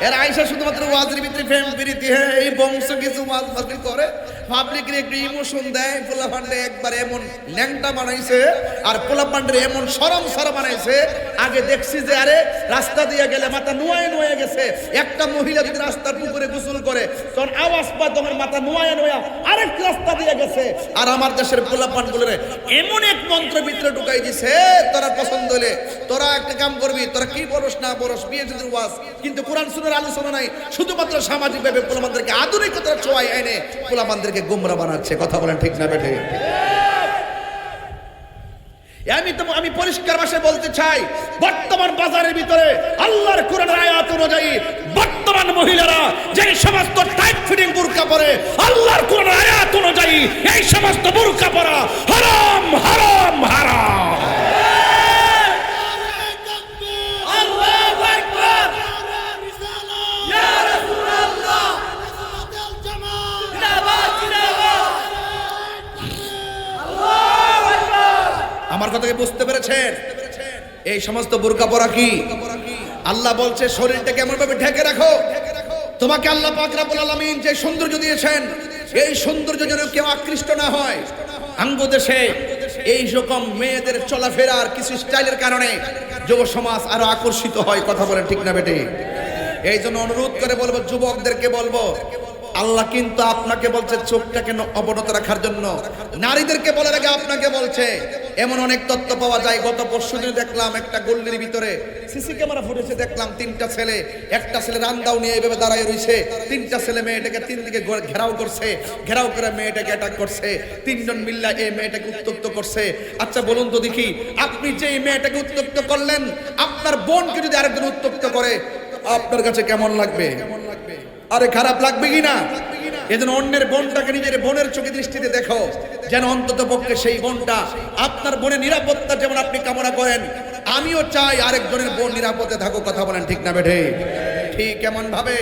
এর আইসা শুধুমাত্র ওয়াজের ভিতরে ফেম প্রীতি, হ্যাঁ এই বংশ কিছু ওয়াজ মাহফিল করে, পাবলিকের একটু ইমোশন দেয়। পোলা পান্ডে একবার এমন ল্যাংটা বানাইছে, আর পোলা পান্ডের এমন সরম সর বানাইছে। আগে দেখছি যে আরে রাস্তা দিয়ে গেলে মাথা নোয়ায় নোয়া গেছে, একটা মহিলা যদি রাস্তার পুকুরে গোসল করে তখন আওয়াজ পায় তোমার মাথা নোয়া নোয়া আরেক রাস্তা দিয়ে গেছে। আর আমার দেশের পোলা পান্ড গুলো এমন এক মন্ত্র ভিতরে ঢুকাই দিছে, তোরা পছন্দ হলে তোরা একটা কাম করবি, তোরা কি বলস না বলস বিয়ে যদি ওয়াজ, কিন্তু কোরআন সুন্নাহর আলোচনা নাই, শুধুমাত্র সামাজিক ভাবে পোলাপানদেরকে আধুনিকতার ছোঁয়ায় এনে পোলাপানদেরকে গোমরা বানাচ্ছে। কথা বলেন ঠিক না বেঠে? আমি পরিষ্কার ভাষায় বলতে চাই, বর্তমান বাজারের ভিতরে আল্লাহর কোরআনের আয়াত অনুযায়ী বর্তমান মহিলারা যে সমস্ত টাইট ফিটিং বুরকা পরে, আল্লাহর কোরআনের আয়াত অনুযায়ী এই সমস্ত বুরকা পরা হারাম হারাম হারাম। আমার কথাকে বুঝতে পেরেছেন? এই সমস্ত বোরকা পরা কি আল্লাহ বলছে শরীরটাকে এমন ভাবে ঢেকে রাখো, তোমাকে আল্লাহ পাক রব্বুল আলামিন যে সৌন্দর্য দিয়েছেন, এই সৌন্দর্য যেন কেউ আকৃষ্ট না হয়। আঙ্গ দেশে এই রকম মেয়েদের চলাফেরার কিছু স্টাইলের কারণে যুব সমাজ আরো আকর্ষিত হয়। কথা বলেন ঠিক না বেটে? এই জন্য অনুরোধ করে বলবো, যুবকদেরকে বলবো, আল্লাহ কিন্তু আপনাকে বলছে চোখটাকে অবনত রাখার জন্য, নারীদেরকে বলে রাখে আপনাকে বলছে। এমন অনেক তথ্য পাওয়া যায়। গত পরশুদিন দেখলাম একটা গল্লির ভিতরে সিসি ক্যামেরা ফুটেছে, দেখলাম তিনটা ছেলে, একটা ছেলে রান্দাও নিয়ে এইভাবে দাঁড়ায় রয়েছে, তিনটা ছেলে মেয়েটাকে তিন দিকে ঘেরাও করছে, ঘেরাও করে মেয়েটাকে অ্যাটাক করছে, তিনজন মিল্লা এই মেয়েটাকে উত্তক্ত করছে। আচ্ছা বলুন তো দেখি, আপনি যে এই মেয়েটাকে উত্তক্ত করলেন, আপনার বোনকে যদি আরেকজন উত্তক্ত করে আপনার কাছে কেমন লাগবে? আরে খারাপ লাগবে কি না? এজন্য অন্যের বোনটাকে নিজের বোনের চোখে দৃষ্টিতে দেখো, যেন অন্তত পক্ষে সেই বোনটা আপনার বোনের নিরাপত্তা যেমন আপনি কামনা করেন, আমিও চাই আরেকজনের বোন নিরাপদে থাকুক। কথা বলেন ঠিক না বেঠে? ঠিক কেমন ভাবে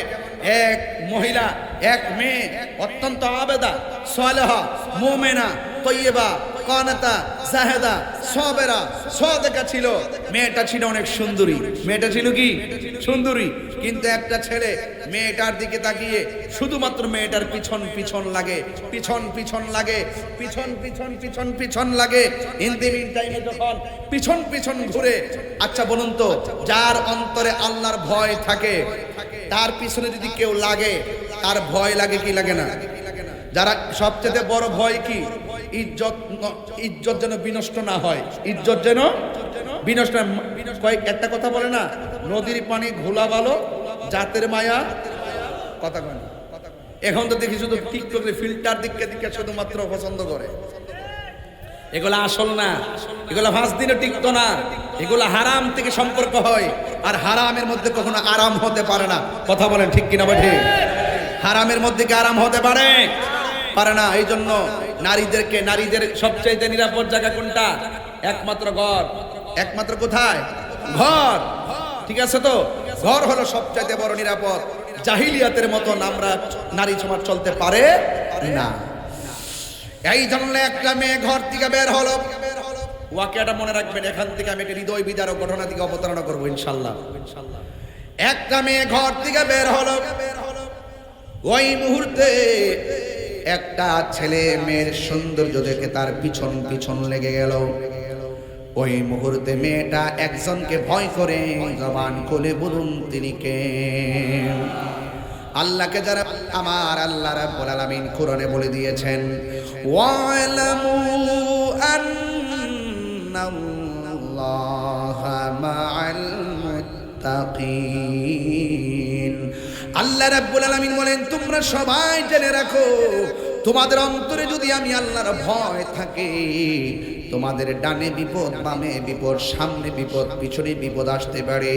এক মহিলা, এক মেয়ে অত্যন্ত আবেদা, সালেহা, মুমিনা, তৈয়বা, কানাতা, জাহেদা, সাবেরা, সাদেকা ছিল। মেয়েটা ছিল অনেক সুন্দরী। মেয়েটা ছিল কি সুন্দরী, কিন্তু একটা ছেলে মেয়েটার দিকে তাকিয়ে শুধুমাত্র মেয়েটার পিছন পিছন লাগে, পিছন পিছন লাগে, পিছন পিছন পিছন পিছন লাগে। ইন দি মিন টাইমে যখন পিছন পিছন ঘুরে, আচ্ছা বলুন তো, যার অন্তরে আল্লাহর ভয় থাকে তার পিছনে যদি কেউ লাগে তার ভয় লাগে কি লাগে না? যারা সবচেয়ে বড় ভয় কি? ইজ্জত যেন বিনষ্ট না হয়, ইজ্জত যেন বিনষ্ট না। কয়েক একটা কথা বলে না, নদীর পানি ঘোলা ভালো, জাতের মায়া কথা কয় না। এখন তো দেখি শুধু টিকটকে ফিল্টার দিকে দিকে শুধুমাত্র পছন্দ করে। এগুলা আসল না, এগুলা 5 দিনও টিকতো না। এগুলা হারাম থেকে সম্পর্ক হয়, আর হারামের মধ্যে কখনো আরাম হতে পারে না। কথা বলেন ঠিক কিনা বটে? হারামের মধ্যে কি আরাম হতে পারে? পারে না। এই জন্য নারীদের সবচাইতে নিরাপদ জায়গা কোনটা? একমাত্র ঘর। একমাত্র কোথায়? ঘর। ঠিক আছে তো? ঘর হলো সবচাইতে বড় নিরাপদ। জাহিলিয়াতের মতন আমরা নারী সমাজ চলতে পারে না। এই জন্য একটা মেয়ে ঘর থেকে বের হলো, ওয়াকিয়াটা মনে রাখবেন। এখান থেকে আমি একটা হৃদয় বিদারক ঘটনা থেকে অবতারণা করবো ইনশাল্লাহ। একটা মেয়ে ঘর থেকে বের হলো, ওই মুহূর্তে একটা ছেলে মেয়ের সৌন্দর্য দেখে তার পিছন পিছন লেগে গেল। ওই মুহূর্তে মেয়েটা একজনকে ভয় করে জবান খুলে বলুন তিনি কে? আল্লাহকে যারা আমার আল্লাহ রাব্বুল আলামিন কোরআনে বলে দিয়েছেন, ওয়ালামু আন্নাল্লাহা মাআল মুত্তাকিন। আল্লাহ রাব্বুল আলামিন বলেন, তোমরা সবাই জেনে রাখো, তোমাদের অন্তরে যদি আমি আল্লাহর ভয় থাকে, তোমাদের ডানে বিপদ, বামে বিপদ, সামনে বিপদ, পিছনে বিপদ আসতে পারে।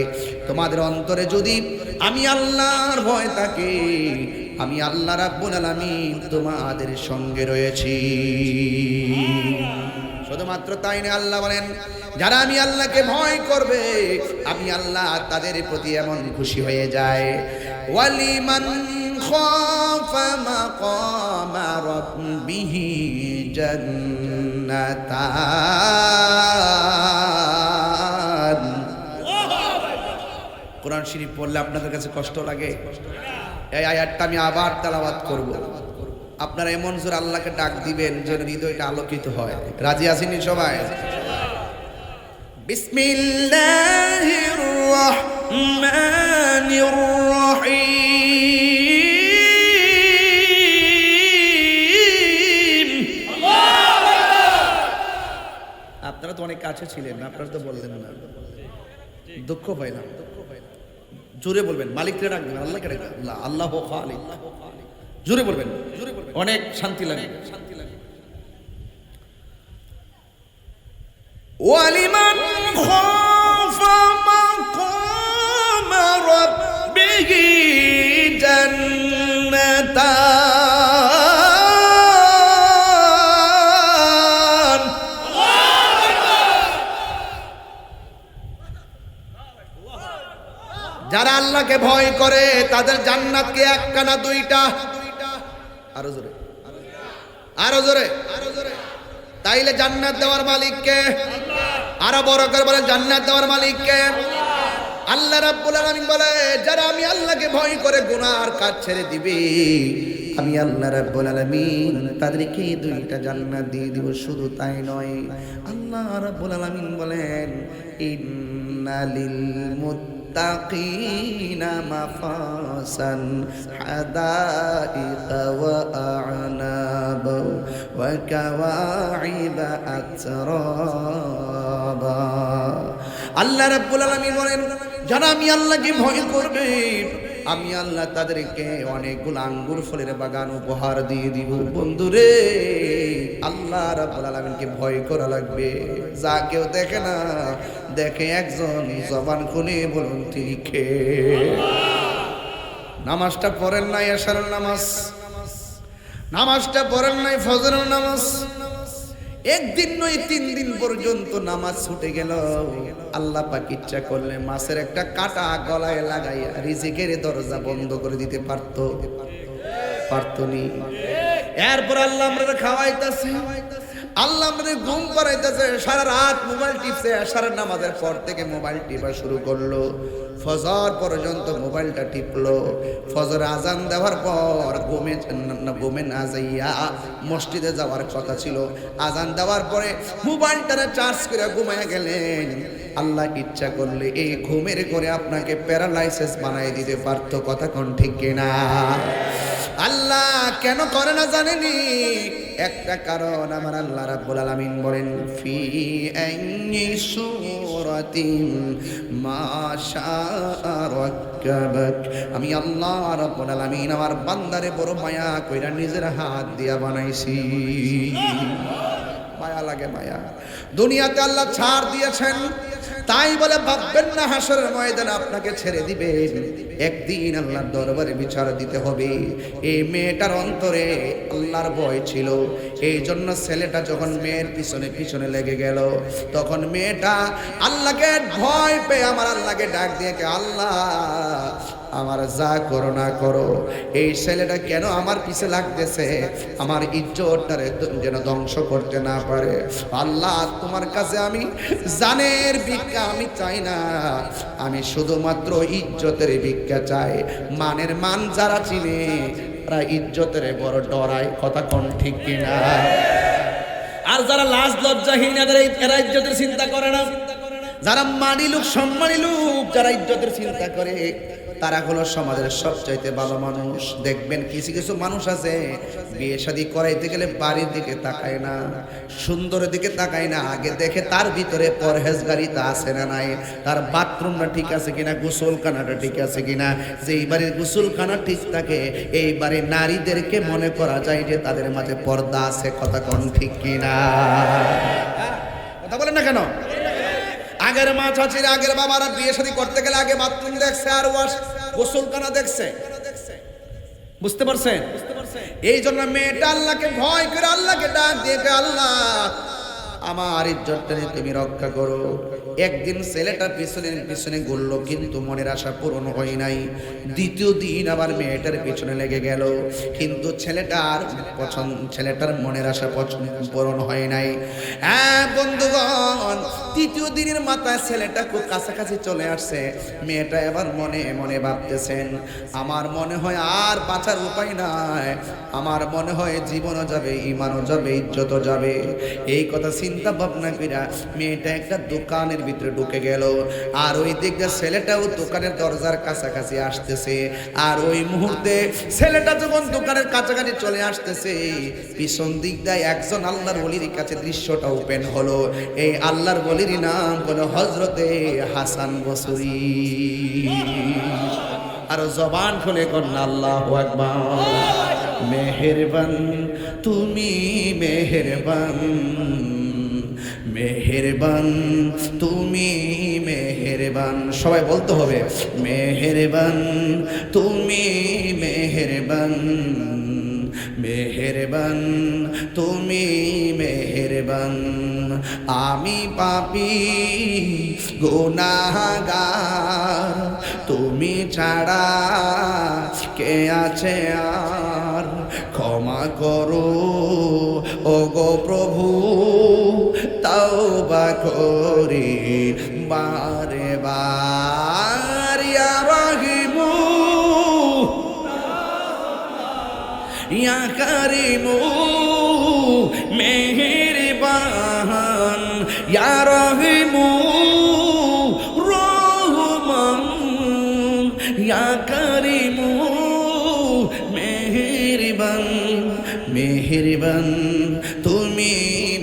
তোমাদের অন্তরে যদি আমি আল্লাহর ভয় থাকে, আমি আল্লাহ রাব্বুল আলামিন তোমাদের সঙ্গে রয়েছি। শুধুমাত্র তাই না, আল্লাহ বলেন যারা আমি আল্লাহকে ভয় করবে, আমি আল্লাহ তাদের প্রতি এমন খুশি হয়ে যায়। ওয়ালিমান খাফা মাকামা রাব্বিহি জান্নাতান। কোরআন শরীফ পড়লে আপনাদের কাছে কষ্ট লাগে? এই আয়াতটা আমি আবার তেলাওয়াত করব। আপনারা এমন জোর আল্লাহকে ডাক দিবেন যেন হৃদয়টা আলোকিত হয়। রাজি আছেন সবাই? বিসমিল্লাহির রহমানির রহিম। আপনারা তো অনেক কাছে ছিলেন, আপনারা তো বললেন না, দুঃখ পাইলাম। জোরে বলবেন, মালিককে ডাকবেন, আল্লাহকে ডাকবেন, আল্লাহ আল্লাহু খালিক। জোরে বলবেন, অনেক শান্তি লাগে। ওয়ালিমান খাফা মাকামা রাব্বিহি জান্নাতান। যারা আল্লাহকে ভয় করে তাদের জান্নাতকে একটা না দুইটা? আরো জোরে, আরো জোরে, আরো জোরে। তাইলে জান্নাত দেওয়ার মালিক কে? আরো বড় করে বলেন, জান্নাত দেওয়ার মালিক কে? আল্লাহ রাব্বুল আলামিন বলে, যারা আমি আল্লাহকে ভয় করে গুনার কাজ ছেড়ে দিবে, আমি আল্লাহ রাব্বুল আলামিন তাদেরকে দুইটা জান্নাত দিয়ে দিব। শুধু তাই নয়, আল্লাহ রাব্বুল আলামিন বলেন, ইন্নালিল মুত্তাকিনা মাফাসান হাদাইকা ওয়া আ'নাবা ওয়া কাওয়াইবা আতরাবা। আল্লাহ রাব্বুল আলামিন বলেন, যারা আমি আল্লাহকে ভয় করবে, আমি আল্লাহ তাদেরকে অনেকগুলো আঙ্গুর ফলের বাগান উপহার দিয়ে দিব। বন্ধুরে, আল্লাহ রাব্বুল আলামিনকে ভয় করা লাগবে। যা কেউ দেখে না, দেখে একজন, জবান খুলে বলুন তিনি কে? নামাজটা পড়েন না, এশারের নামাজ নামাজটা পড়েন নাই ফজরের নামাজ, একদিন নয় 3 দিন পর্যন্ত নামাজ ছুটে গেল। আল্লাহ পাক ইচ্ছা করলে মাছের একটা কাঁটা গলায় লাগাইয়া রিজিকের দরজা বন্ধ করে দিতে পারতনি। এরপর আল্লাহ আমরা খাওয়াইতেছে, আল্লাহ আমাদের ঘুম পাড়াইতেছে, সারা রাত মোবাইল টিপছে, সারা নামাজের পর থেকে মোবাইল টিপা শুরু করলো, ফজর পর্যন্ত মোবাইলটা টিপলো। ফজর আজান দেওয়ার পর ঘুমে না যাইয়া মসজিদে যাওয়ার কথা ছিল, আজান দেওয়ার পরে মোবাইলটা চার্জ করে ঘুমায় গেলেন। আল্লাহ ইচ্ছা করলে এই ঘুমের করে আপনাকে প্যারালাইসিস বানাই দিতে পারতো, কথা কোন ঠিক কিনা? আল্লাহ কেন করে না জানেনি? একটা কারণ, আমার আল্লাহ রাব্বুল আলামিন বলেন ফি আইয়ি সূরাতিন মা শাআ রাক্কাবাক। আমি আল্লাহ রাব্বুল আলামিন আমার বান্দারে বড় মায়া কইরা নিজের হাত দিয়া বানাইছি। মায়া লাগে, মায়া। দুনিয়াতে আল্লাহ ছাড় দিয়েছেন, তাই বলে ভাববেন না হাসরের ময়দানে আপনাকে ছেড়ে দিবেন। একদিন আল্লাহর দরবারে বিচার দিতে হবে। এই মেয়েটার অন্তরে আল্লাহর ভয় ছিল, এই জন্য ছেলেটা যখন মেয়ের পিছনে পিছনে লেগে গেল, তখন মেয়েটা আল্লাহকে ভয় পেয়ে আমার আল্লাহকে ডাক দিয়ে, আল্লাহ আমার যা করো না করো, এই ছেলেটা কেন আমার পিছে লাগতেছে, আমার ইজ্জতটারে যেন ধ্বংস করতে না পারে। আল্লাহ তোমার কাছে আমি জানের ভিক্ষা আমি চাই না, আমি শুধুমাত্র ইজ্জতের ভিক্ষা চাই। মানের মান যারা চিনে তারা ইজ্জতের বড় ডরায়, কথা কোন ঠিক কিনা? আর যারা লাজ লজ্জাহীন এরা ইজ্জতের চিন্তা করে না। যারা মানি লোক সম্মানী লোক, যারা ইজ্জতের চিন্তা করে, তারা হলো সমাজের সবচাইতে ভালো মানুষ। দেখবেন কিছু কিছু মানুষ আছে বিয়ে শাদী করাইতে গেলে বাড়ির দিকে তাকায় না, সুন্দরের দিকে তাকায় না, আগে দেখে তার ভিতরে পরহেজগারিতা আছে না নাই, তার বাথরুমটা ঠিক আছে কিনা, গোসলখানাটা ঠিক আছে কিনা। যেই বাড়ির গোসলখানা ঠিক থাকে, এই বাড়ির নারীদেরকে মনে করা যায় যে তাদের মাঝে পর্দা আছে, কথা কোন ঠিক কিনা? কথা বলেন না কেন? আগের মা চাচির, আগের বাবারা বিয়ে শাদী করতে গেলে আগে বাথরুম দেখছে আর গোসলখানা দেখছে, বুঝতে পারছেন? এই জন্য মেয়েটা আল্লাহকে ভয় করে আল্লাহকে ডাক দিয়ে, আল্লাহ আমার ইজ্জতটা তুমি রক্ষা করো। একদিন ছেলেটা পিছনে পিছনে ঘুরলো, কিন্তু মনের আশা পূরণ হয় নাই। দ্বিতীয় দিন আবার মেয়েটার পিছনে লেগে গেল, কিন্তু ছেলেটার মনের আশা পূরণ হয় নাই। হ্যাঁ বন্ধুগণ, তৃতীয় দিনের মাথায় ছেলেটা খুব কাছাকাছি চলে আসছে। মেয়েটা এবার মনে মনে ভাবতেছেন, আমার মনে হয় আর বাঁচার উপায় নাই, আমার মনে হয় জীবনও যাবে, ইমানও যাবে, ইজ্জতও যাবে। এই কথা চিন্তা ভাবনা কইরা মেয়েটা একটা দোকানের ভিতরে ঢুকে গেল। আর ওই দিকটা ছেলেটাও দোকানের দরজার কাছাকাছি আসতেছে। আর ওই মুহূর্তে ছেলেটা যখন দোকানের কাছাকাছি চলে আসতেছে, পিছন দিক দিয়ে একজন আল্লাহর ওলির কাছে দৃশ্যটা ওপেন হলো। এই আল্লাহর ওলির নাম হলো হযরতে হাসান বসরি। আর জবান খুলে কন্যা আল্লাহু আকবার। মেহেরবান তুমি মেহেরবান, মেহেরবান তুমি মেহেরবান, সবাই বলতে হবে মেহেরবান তুমি মেহেরবান, মেহেরবান তুমি মেহেরবান। আমি পাপী গুনাহগার, তুমি ছাড়া কে আছে আর, ক্ষমা করো ওগো প্রভু, তাওবা করি বারে বার। ইয়া রাহিমু ইয়া কারিমু মেহেরবান, ইয়া রাহিমু রহমান, ইয়া কারিমু মেহেরবান, মেহেরবান তুমি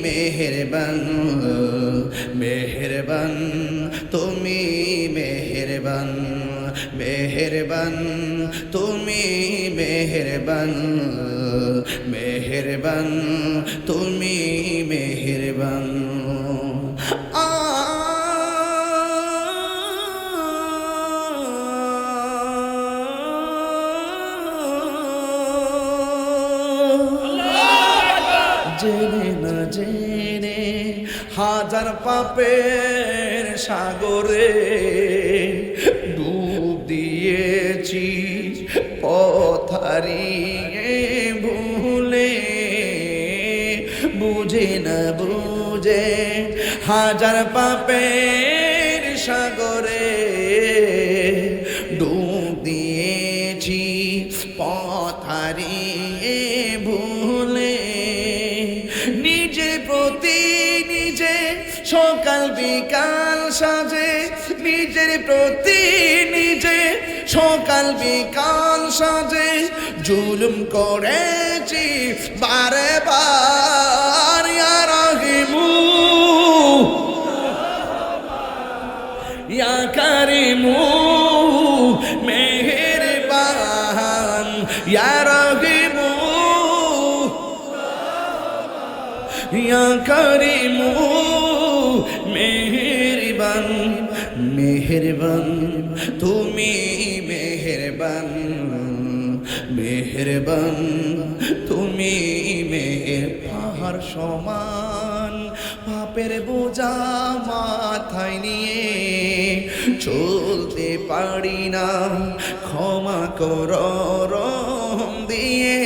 মেহেরবান, মেহেরবান তুমি মেহেরবান, মেহেরবান তুমি মেহেরবান, মেহেরবান তুমি মেহেরবান। জেনে হাজার পাপের সাগরে ডুব দিয়েছি পথ হারিয়ে ভুলে বুঝে না বুঝে হাজার পাপের সাগরে ডুব দিয়েছি পথ হারিয়ে ভুলে নিজের প্রতি নিজে সকাল বিকাল সাজে নিজের প্রতি নিজে সকাল বিকাল সাজে জুলুম করেছি বারে বার ইয়া রাহিমু ইয়া কারিমু মেহেরবান ইয়া রাহিমু ইয়া কারিমু মেহেরবান মেহেরবান তুমি মেহেরবান মেহেরবান তুমি মেহের পাহাড় সমান পাপের বোঝা মাথায় নিয়ে চলতে পারি না ক্ষমা করো রহম দিয়ে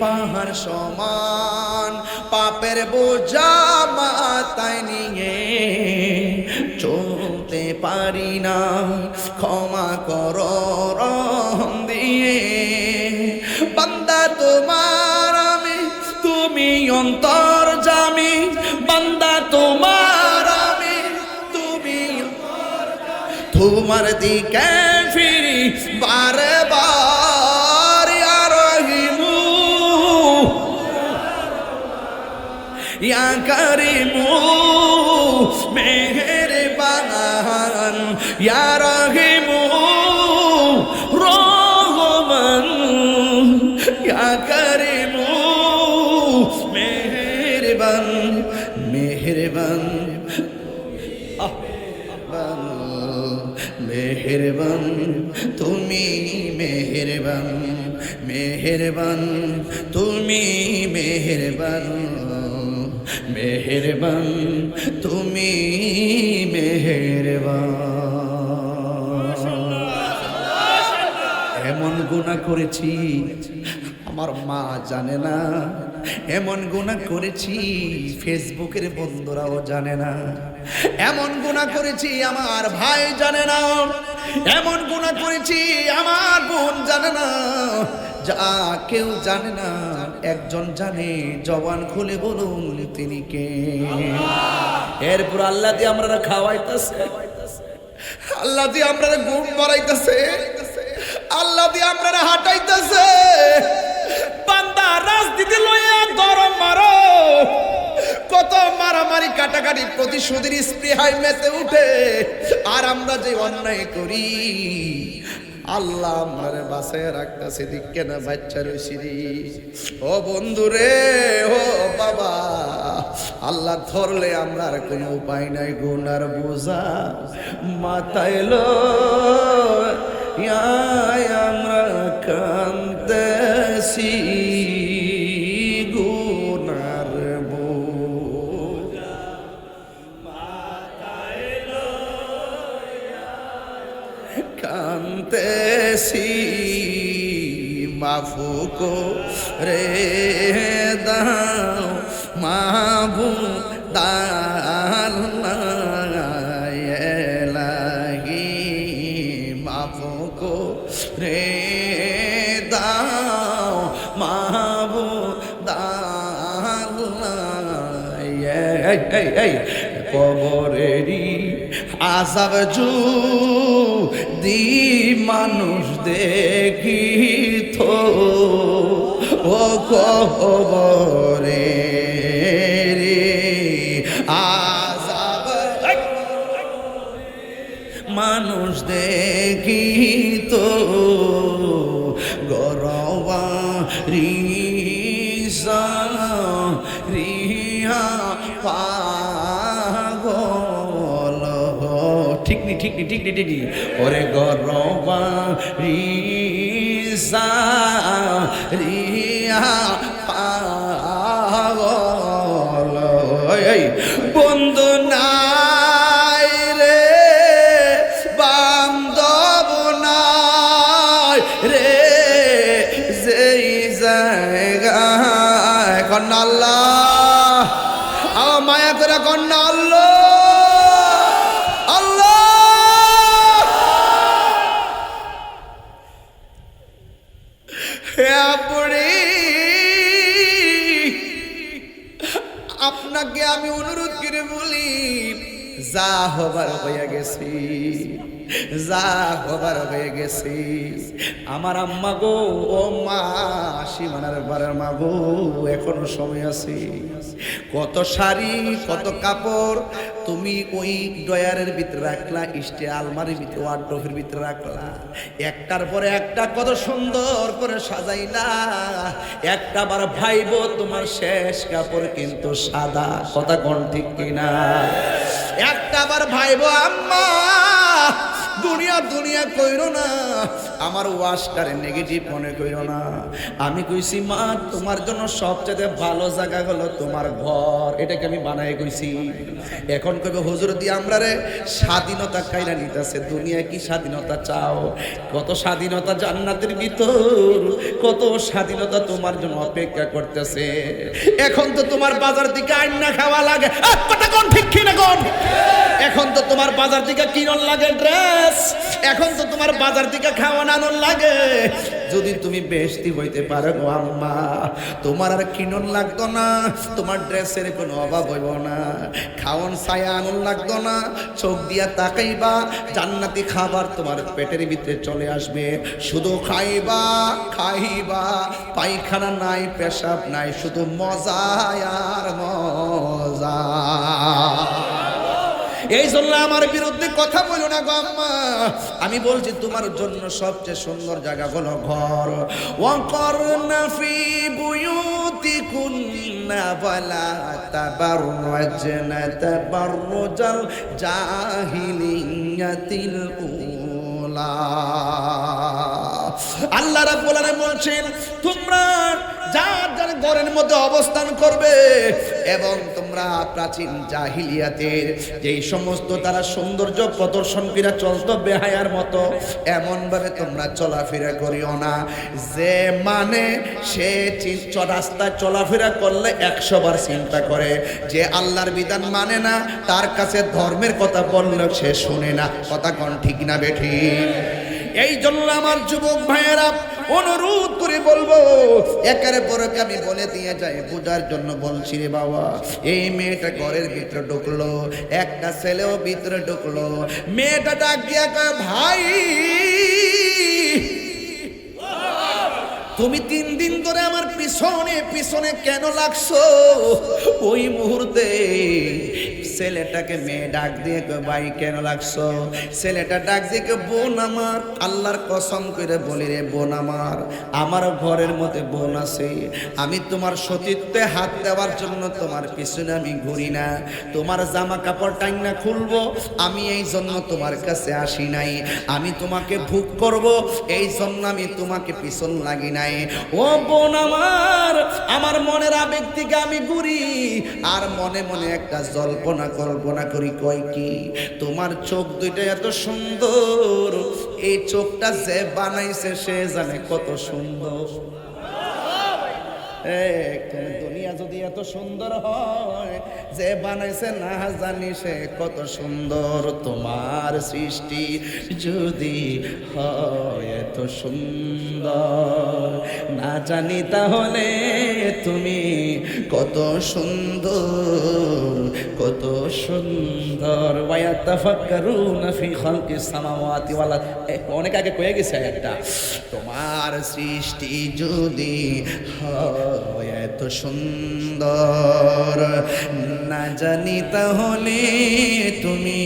পাহাড় সমান পাপের বোঝা মাথায় নিয়ে চলতে পারি না ক্ষমা করো রহম দিয়ে বান্দা তোমার আমি তুমি অন্তর্যামী বান্দা তোমার আমি তুমি তোমার দিকে ফিরি বারে বার ইয়া রহিমু ইয়া কারিমু মেহেরবান ইয়া রহিমু রহমান ইয়া কারিমু মেহেরবান মেহেরবান মেহেরবান তুমি মেহেরবান মেহেরবান তুমি মেহেরবান মেহেরবান তুমি মেহেরবান এমন গুনাহ করেছি আমার মা জানে না এমন গুনাহ করেছি ফেসবুকের বন্ধুরাও জানে না এমন গুনাহ করেছি আমার ভাই জানে না এমন গুনাহ করেছি আমার বোন জানে না যা কেউ জানে না একজন জানে জবান খুলে বলুন তিনি কে এরপর আল্লাহ দিয়ে আমরা খাওয়াইতেছে আল্লাহ দিয়ে আমরা ঘুম বাড়াইতেছে আল্লাহ দিয়ে আমরা হাঁটাইতেছে বান্দা রাজনীতি লইয়া গরম মারো কত মারামারি কাটাকাটি প্রতিশোধের স্পৃহায় মেতে উঠে আর আমরা যে অন্যায় করি আল্লাহ আমার বাসায় রাখতেছে দিকে না বাচ্চা রয়েছি ও বন্ধু রে ও বাবা আল্লাহ ধরলে আমরা আর কোনো উপায় নাই গুনার বোঝা মাথায় আমরা কান্দেছি গুনার বোঝা মাথায় কান্দেছি মাফুকো রে দাও মাবু দালাহি মাফুকো রে দাও মাবু দালাহি কবরেরি আযাব যদি মানুষ দেখিত ও কবরে আযাব মানুষ দেখিত গরবা রিসা রিহা পাগল ঠিক নি ঠিক নি ঠিক নি ঠিক নি ওরে গরবা রিসা রিহা পাগল কন্যা আল্লাহ, মায়া করে কন্যা আল্লাহ আল্লাহ। হে আপনি, আপনাকে আমি অনুরোধ করে বলি, যা হবার হয়ে গেছি, যা হবার হয়ে গেছি। আমার আম্মা গো, ও মা, সীমানার বাড়ার মা গো, এখনো সময় আছে। কত শাড়ি, কত কাপড় তুমি ওই ডয়ারের ভিতরে রাখলা, ইস্টে আলমারির ভিতরে, ওয়ার্ডরোবের ভিতরে রাখলা, একটার পরে একটা কত সুন্দর করে সাজাইলা। একটা বার ভাইবো তোমার শেষ কাপড় কিন্তু সাদা, কথা কোন ঠিক কিনা? একটা বার ভাইবো আম্মা, দুনিয়া দুনিয়া কইরো না, আমার ওয়াশটারে নেগেটিভ মনে কইরো না। আমি কইছি মা, তোমার জন্য সবচেয়ে ভালো জায়গা হলো তোমার ঘর, এটাকে আমি বানাই কইছি। এখন কইবে হুজুর দিয়ে আমরা রে স্বাধীনতা কাইরা নিতেছে, দুনিয়া কি স্বাধীনতা চাও? কত স্বাধীনতা জান্নাতের ভিতর, কত স্বাধীনতা তোমার জন্য অপেক্ষা করতেছে। এখন তো তোমার বাজার থেকে আইনা খাওয়া লাগে, কথা কোন ঠিক কিনা কোন? এখন তো তোমার বাজার থেকে কিনন লাগে ড্রেস, এখন তো তোমার বাজার থেকে খাওয়ানো লাগে। যদি তুমি বেশি হইতে পারো গো আম্মা, তোমার আর কিনন লাগতো না, তোমার ড্রেসের কোনো অভাব হইব না, খাওয়ান ছায়া আনন লাগতো না, চোখ দিয়া তাকাইবা, জান্নাতি খাবার তোমার পেটের ভিতরে চলে আসবে। শুধু খাইবা খাইবা, পায়খানা নাই, পেশাব নাই, শুধু মজা আর মজা। এই জন্য আমার বিরুদ্ধে কথা বলো না গো আম্মা, আমি বলছি তোমার জন্য সবচেয়ে সুন্দর জায়গা হলো ঘর। ওয়াকরনা ফি বুয়ুতিকুন্না ওয়ালা তাবাররাজনা তাবাররুজাল জাহিলিয়াতিল উলা। আল্লাহ রাব্বুল আলামিন বলছেন, তোমরা যার যার ঘরের মধ্যে অবস্থান করবে এবং তোমরা প্রাচীন জাহিলিয়াতের যেই সমস্ত তারা সৌন্দর্য প্রদর্শন করে চলতো বেহায়ার মতো, এমন ভাবে তোমরা চলাফেরা করিও না যে মানে সে রাস্তায় চলাফেরা করলে 100 বার চিন্তা করে। যে আল্লাহর বিধান মানে না, তার কাছে ধর্মের কথা বললেও সে শুনে না, কথা কোন ঠিক না বেঠিক? এই জন্য আমার যুবক ভাইয়েরা অনুরোধ করে বলবো, একের পর এক আমি বলে দিয়ে যাই, বোঝার জন্য বলছি রে বাবা। এই মেয়েটা ঘরের ভিতরে ঢুকলো, একটা ছেলেও ভিতরে ঢুকলো, মেয়েটা ডাক দিয়া কয়, ভাই তুমি 3 দিন ধরে আমার পিছনে পিছনে কেন লাগছো? ওই মুহূর্তে ছেলেটাকে মেয়ে ডাক দিয়ে কয়, ভাই কেন লাগছো? ছেলেটা ডাক দিয়ে কয়, বোন আমার, আল্লাহর কসম করে বলি রে বোন আমার, আমার ঘরের মধ্যে বোন আছে, আমি তোমার সতীত্বে হাত দেওয়ার জন্য তোমার পিছনে আমি ঘুরি না, তোমার জামা কাপড় টাইনা খুলবো আমি এই জন্য তোমার কাছে আসি নাই, আমি তোমাকে ভোগ করব এই জন্য আমি তোমাকে পিছন লাগি নাই। ও বোন আমার, আমার মনের আবেগ থেকে আমি ঘুরি, আর মনে মনে একটা জল্পনা কল্পনা করি, কয় কি, তোমার চোখ দুইটা এত সুন্দর, এই চোখটা যে বানাইছে সে জানে কত সুন্দর। দুনিয়া যদি এত সুন্দর হয়, যে বানাইছে না জানি সে কত সুন্দর। তোমার সৃষ্টি যদি হয় এত সুন্দর, না জানি তাহলে তুমি কত সুন্দর, কত সুন্দর। ওয়ায়াতাফাক্কারুনা ফি খালকিস সামাওয়াতি ওয়াল আরদ, অনেক আগে কয়ে গেছে একটা, তোমার সৃষ্টি যদি এত সুন্দর, না জানি তাহলে তুমি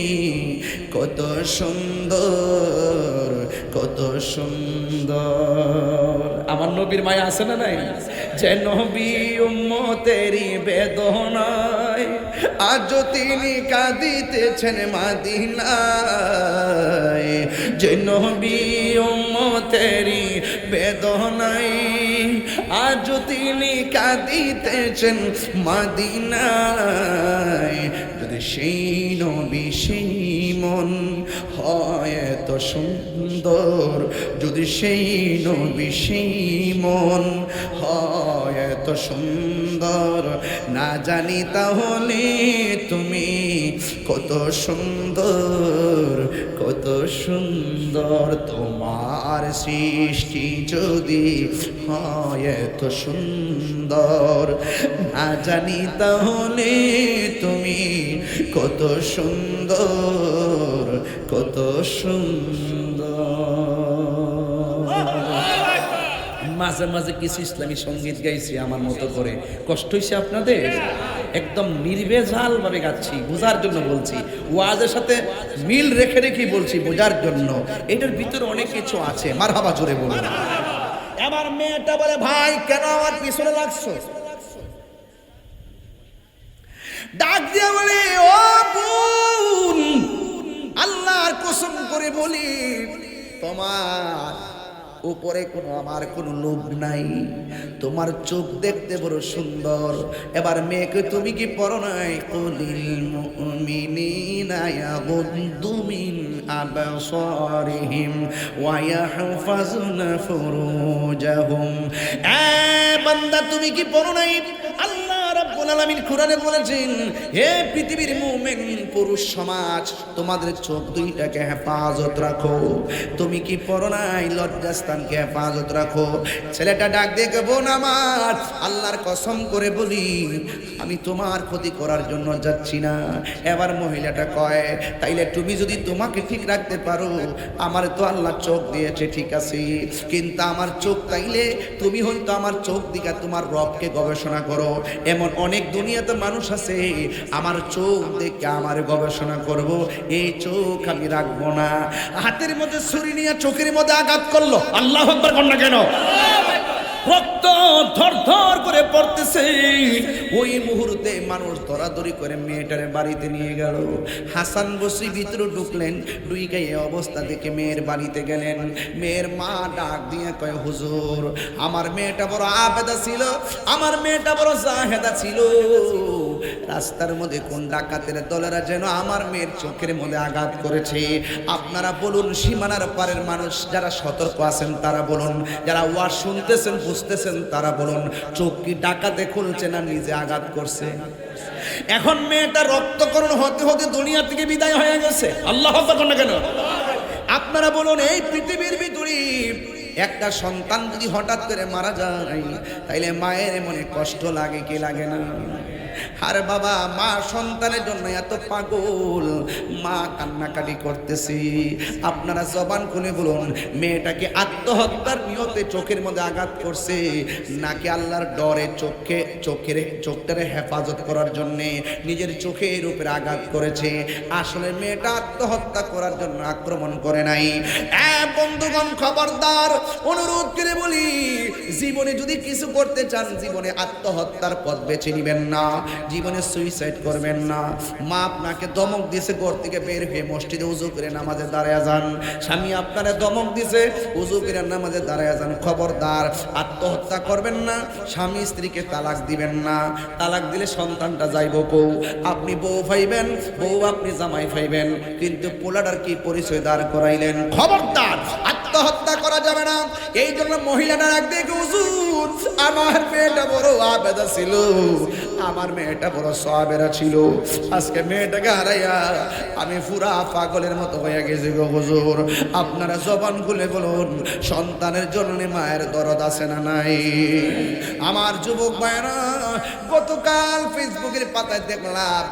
কত সুন্দর, কত সুন্দর। আমার নবীর মায়া আছে না নাই? যে নবী উম্মতেরই বেদনায় আজ তিনি কাঁদিতেছেন মদিনায়, যে নবী উম্মতেরই বেদনায় আজ তিনি কাঁদিতেছেন মদিনায়। যদি সেই নবী সেই মন হয় এত সুন্দর, যদি সেই নবী সেই মন হয় এত এত সুন্দর, না জানি তাহলে তুমি কত সুন্দর, কত সুন্দর। তোমার সৃষ্টি যদি হয় এত সুন্দর, না জানি তাহলে তুমি কত সুন্দর, কত সুন্দর। মাঝে মাঝে কিছু ইসলামী সঙ্গীত গাইছি আমার মতো করে, কষ্ট হয়েছে আপনাদের? একদম নির্ভেজাল ভাবে গাচ্ছি, বোঝার জন্য বলছি, ওয়াজের সাথে মিল রেখে রেখে বলছি বোঝার জন্য। এটার ভিতরে অনেক কিছু আছে, মারহাবা জোরে বলুন। এবার মেয়েটা বলে, ভাই কেন আমার পিছনে লাগছো? ডাক দিয়ে বলে, ও বোন, আল্লাহর কসম করে বলি, তোমার উপরে আমার কোনো লোভ নাই, তোমার চোখ দেখতে বড় সুন্দর। এবার মেয়েকে তুমি কি পড়ো নাই, কুলিল মুমিনিনা ইয়াগুদ্দু মিন আবসারিহিম ওয়া ইয়াহফাজুনা ফুরুজাহুম। এ বান্দা, তুমি কি পড়ো নাই? আল্লাহ রাব্বুল আলামিন কোরআনে বলেছেন, হে পৃথিবীর মুমিন পুরুষ সমাজ, তোমাদের চোখ দুইটাকে হেফাজত রাখো। তুমি কি পড়ো নাই? লজ্জাস্থানকে হেফাজত রাখো। ছেলেটা ডাক দিয়ে কে, বোন আমার, আল্লাহর কসম করে বলি, আমি তোমার ক্ষতি করার জন্য যাচ্ছি না। এবার মহিলাটা কয়, তাইলে তুমি যদি তোমাকে ঠিক রাখতে পারো, আমার তো আল্লাহ চোখ দিয়েছে ঠিক আছে, কিন্তু আমার চোখ তাইলে তুমি হয়তো আমার চোখ দিকে তোমার রবকে গবেষণা করো। এমন অনেক দুনিয়াতে মানুষ আছে, আমার চোখ দেখে আমার গবেষণা করব, এই চোখ আমি রাখবো না। হাতের মধ্যে ছুরি নিয়ে চোখের মধ্যে আঘাত করলো, আল্লাহু আকবার কর না কেন? রক্ত ধর করে পড়তেছে। ওই মুহূর্তে মানুষ ধরাধরি করে মেয়েটার বাড়িতে নিয়ে গেল। হাসান বসরি ভিতরে ঢুকলেন, ঢুকে এই অবস্থা দেখে মেয়ের বাড়িতে গেলেন। মেয়ের মা ডাক দিয়ে কয়, হুজুর, আমার মেয়েটা বড় আবেদা ছিল, আমার মেয়েটা বড় জাহেদা ছিল। রাস্তার মধ্যে কোন ডাকাতের দলেরা যেন আমার মেয়ের চোখের মধ্যে আঘাত করেছে। আপনারা বলুন, সীমানার পারের মানুষ যারা সতর্ক আছেন তারা বলুন, যারা ওয়াজ শুনতেছেন বুঝতেছেন তারা বলুন, চোখ কি ডাকাতে খুলছে না নিজে আঘাত করছে? এখন মেয়েটা রক্তকরণ হতে হতে দুনিয়া থেকে বিদায় হয়ে গেছে। আল্লাহু আকবার না কেন? আপনারা বলুন, এই পৃথিবীর ভিতরে একটা সন্তান যদি হঠাৎ করে মারা যায়, তাইলে মায়ের মনে কষ্ট লাগে কি লাগে না? আরে বাবা, মা সন্তানের জন্য এত পাগল, মা কান্নাকাটি করতেছি। আপনারা জবান খুলে বলুন, মেয়েটাকে আত্মহত্যার নিয়তে চোখের মধ্যে আঘাত করছে, নাকি আল্লাহর ডরে চোখটারে হেফাজত করার জন্য নিজের চোখের উপরে আঘাত করেছে? আসলে মেয়েটা আত্মহত্যা করার জন্য আক্রমণ করে নাই। বন্ধুগণ, খবরদার, অনুরোধ করে বলি, জীবনে যদি কিছু করতে চান, জীবনে আত্মহত্যার পথ বেছে নিবেন না, জীবনে সুইসাইড করবেন না। মা আপনাকে ধমক দিয়েছে, ঘর থেকে বের হয়ে মসজিদে উজু করে নামাজে দাঁড়ায় যান। স্বামী আপনারে ধমক দিয়েছে, উজু করে নামাজে দাঁড়ায় যান। খবরদার, আত্মহত্যা করবেন না। স্বামী স্ত্রীকে তালাক দিবেন না। তালাক দিলে সন্তানটা যাইব কৌ? আপনি বউ পাইবেন, বউ আপনি জামাই পাইবেন, কিন্তু পোলাটার কি পরিচয় দাঁড় করাইলেন? খবরদার, আত্মহত্যা করা যাবে না। এই জন্য মহিলাটা একদিকে, হুজুর, আমার মেয়েটা বড় আবেদা ছিল, আমার মেয়েটা বড় সাবেরা ছিল, আজকে মেয়েটাকে হারাইয়া আমি পুরা পাগলের মতো হয়ে গেছি গো হুজুর। আপনারা জবান খুলে বলুন, সন্তানের জন্য মায়ের দরদ আছে না নাই? আমার যুবক ভাইরা, গতকাল ফেসবুকের পাতায় দেখলাম,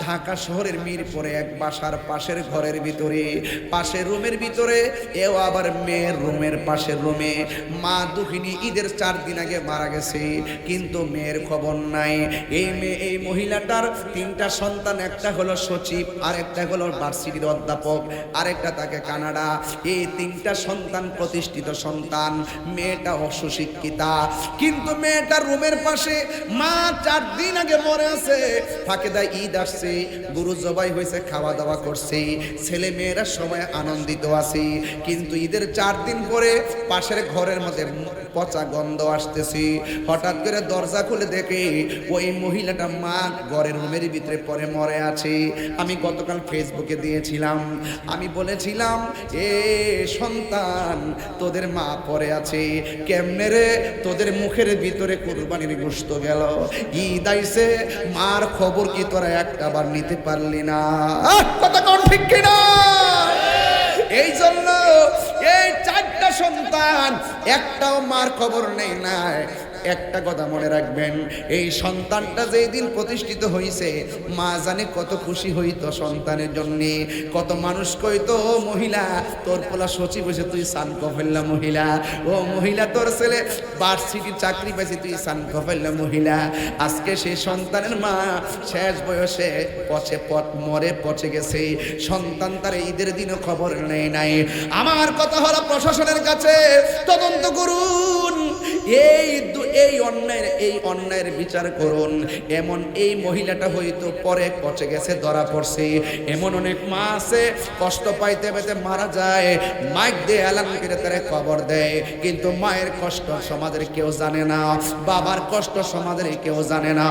ঢাকা শহরের মিরপুরে এক বাসার পাশের ঘরের ভিতরে, পাশের রুমের ভিতরে, এও আবার মেয়ের রুমের পাশের রুমে, মা দুঃখিনী ঈদের 4 দিন আগে মারা গেছে, কিন্তু মেয়ের খবর নাই। এই মহিলাটার 3টা সন্তান, একটা হলো সচিব, আর একটা হলো ভার্সিটির অধ্যাপক, আরেকটা তাকে কানাডা। এই 3টা সন্তান প্রতিষ্ঠিত সন্তান, মেয়েটা অসুশিক্ষিতা, কিন্তু মেয়েটার রুমের পাশে মা 4 দিন আগে মরে আছে। ফাঁকে দা ঈদ আসছে, আসছে, গরু জবাই হয়েছে, খাওয়া দাওয়া করছে, ছেলে মেয়েরা সবাই আনন্দিত আছে। কিন্তু ঈদের 4 দিন পরে পাশের ঘরের মধ্যে পচা গন্ধ আসতেছে। হঠাৎ করে দরজা খুলে দেখে ওই মহিলাটা মা ঘরের রুমের ভিতরে পরে মরে আছে। আমি গতকাল ফেসবুকে দিয়েছিলাম, আমি বলেছিলাম এ সন্তান তোদের মা পরে আছে কেমনে রে? তোদের মুখের ভিতরে কুরবানির গোশত গেল, ঈদ আইছে, মার খবর কি তোরা একটা বার নিতে পারলি না? কথা কোন ঠিক কিনা? এই জন্য এই 4টা সন্তান একটাও মার খবর নেই নাই। একটা কথা মনে রাখবেন, এই সন্তানটা যেই দিন প্রতিষ্ঠিত হয়েছে মা জানে কত খুশি হইতো সন্তানের জন্য। কত মানুষ কইতো মহিলা তোর পোলা সচিব হয়েছে তুই সান কফেল্লা মহিলা, ও মহিলা তোর ছেলে ভার্সিটির চাকরি পাইছে তুই সান কফেল্লা মহিলা। আজকে সেই সন্তানের মা শেষ বয়সে মরে পচে গেছে, সন্তান তার ঈদের দিনও খবর নেই নাই। আমার কথা হলো প্রশাসনের কাছে তদন্ত করুন, এই অন্যায়ের বিচার করুন। এমন এই মহিলাটা হয়তো পরে পচে গেছে, ধরা পড়ছে। এমন অনেক মা আছে কষ্ট পাইতে পাইতে মারা যায়, মাইক দিয়ে এলান করে তারা খবর দেয়, কিন্তু মায়ের কষ্ট সমাজের কেউ জানে না, বাবার কষ্ট সমাজের কেউ জানে না।